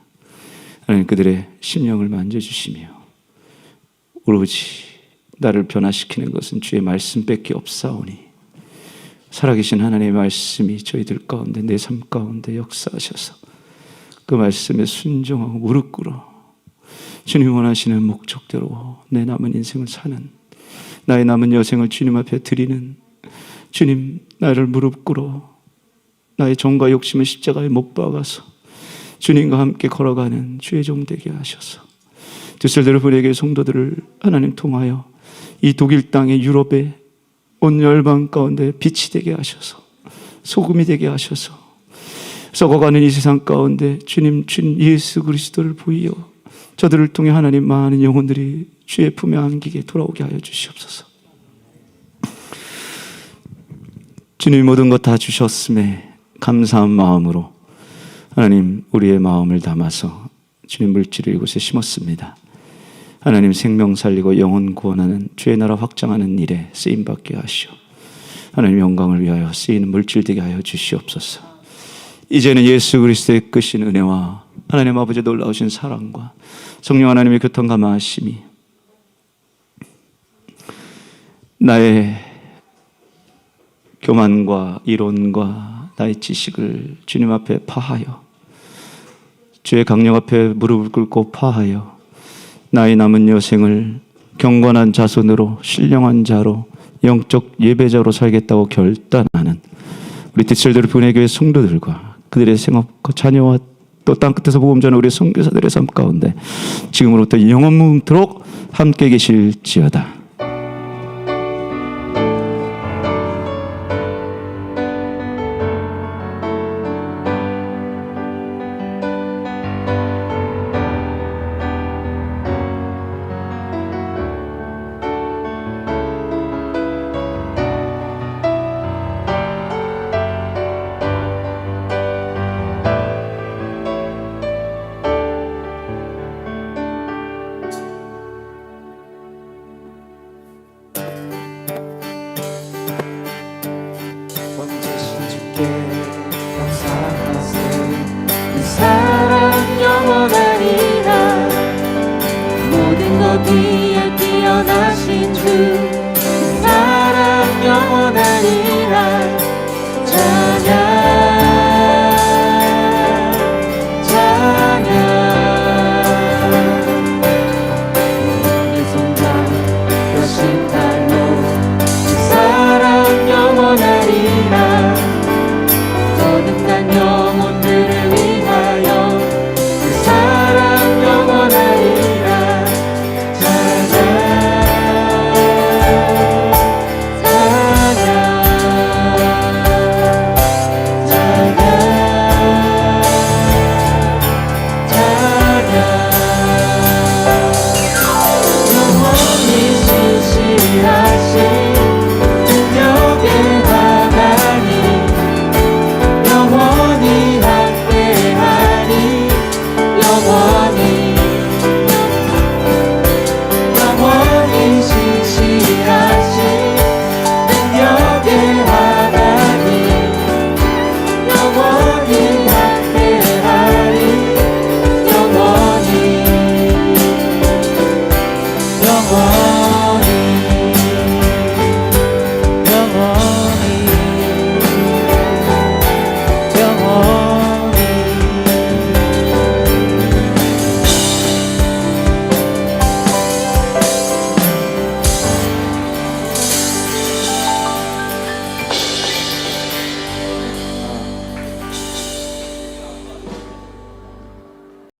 하나님 그들의 심령을 만져주시며 오로지 나를 변화시키는 것은 주의 말씀밖에 없사오니 살아계신 하나님의 말씀이 저희들 가운데 내 삶 가운데 역사하셔서 그 말씀에 순종하고 무릎 꿇어 주님 원하시는 목적대로 내 남은 인생을 사는 나의 남은 여생을 주님 앞에 드리는 주님 나를 무릎 꿇어 나의 정과 욕심을 십자가에 못 박아서 주님과 함께 걸어가는 주의 종 되게 하셔서 düsseldorf의 성도들을 하나님 통하여 이 독일 땅의 유럽의 온 열방 가운데 빛이 되게 하셔서 소금이 되게 하셔서 썩어가는 이 세상 가운데 주님 예수 그리스도를 보이어 저들을 통해 하나님 많은 영혼들이 주의 품에 안기게 돌아오게 하여 주시옵소서. 주님 모든 것 다 주셨음에 감사한 마음으로 하나님 우리의 마음을 담아서 주님 물질을 이곳에 심었습니다. 하나님 생명 살리고 영혼 구원하는 주의 나라 확장하는 일에 쓰임받게 하시오. 하나님 영광을 위하여 쓰이는 물질 되게 하여 주시옵소서. 이제는 예수 그리스도의 크신 은혜와 하나님 아버지의 놀라우신 사랑과 성령 하나님의 교통과 마하심이 나의 교만과 이론과 나의 지식을 주님 앞에 파하여 주의 강령 앞에 무릎을 꿇고 파하여 나의 남은 여생을 경건한 자손으로 신령한 자로 영적 예배자로 살겠다고 결단하는 우리 디셀도르프 은혜교회 성도들과 그들의 생업과 자녀와 또 땅끝에서 복음 전하는 우리 선교사들의 삶 가운데 지금으로부터 영원토록 함께 계실지어다.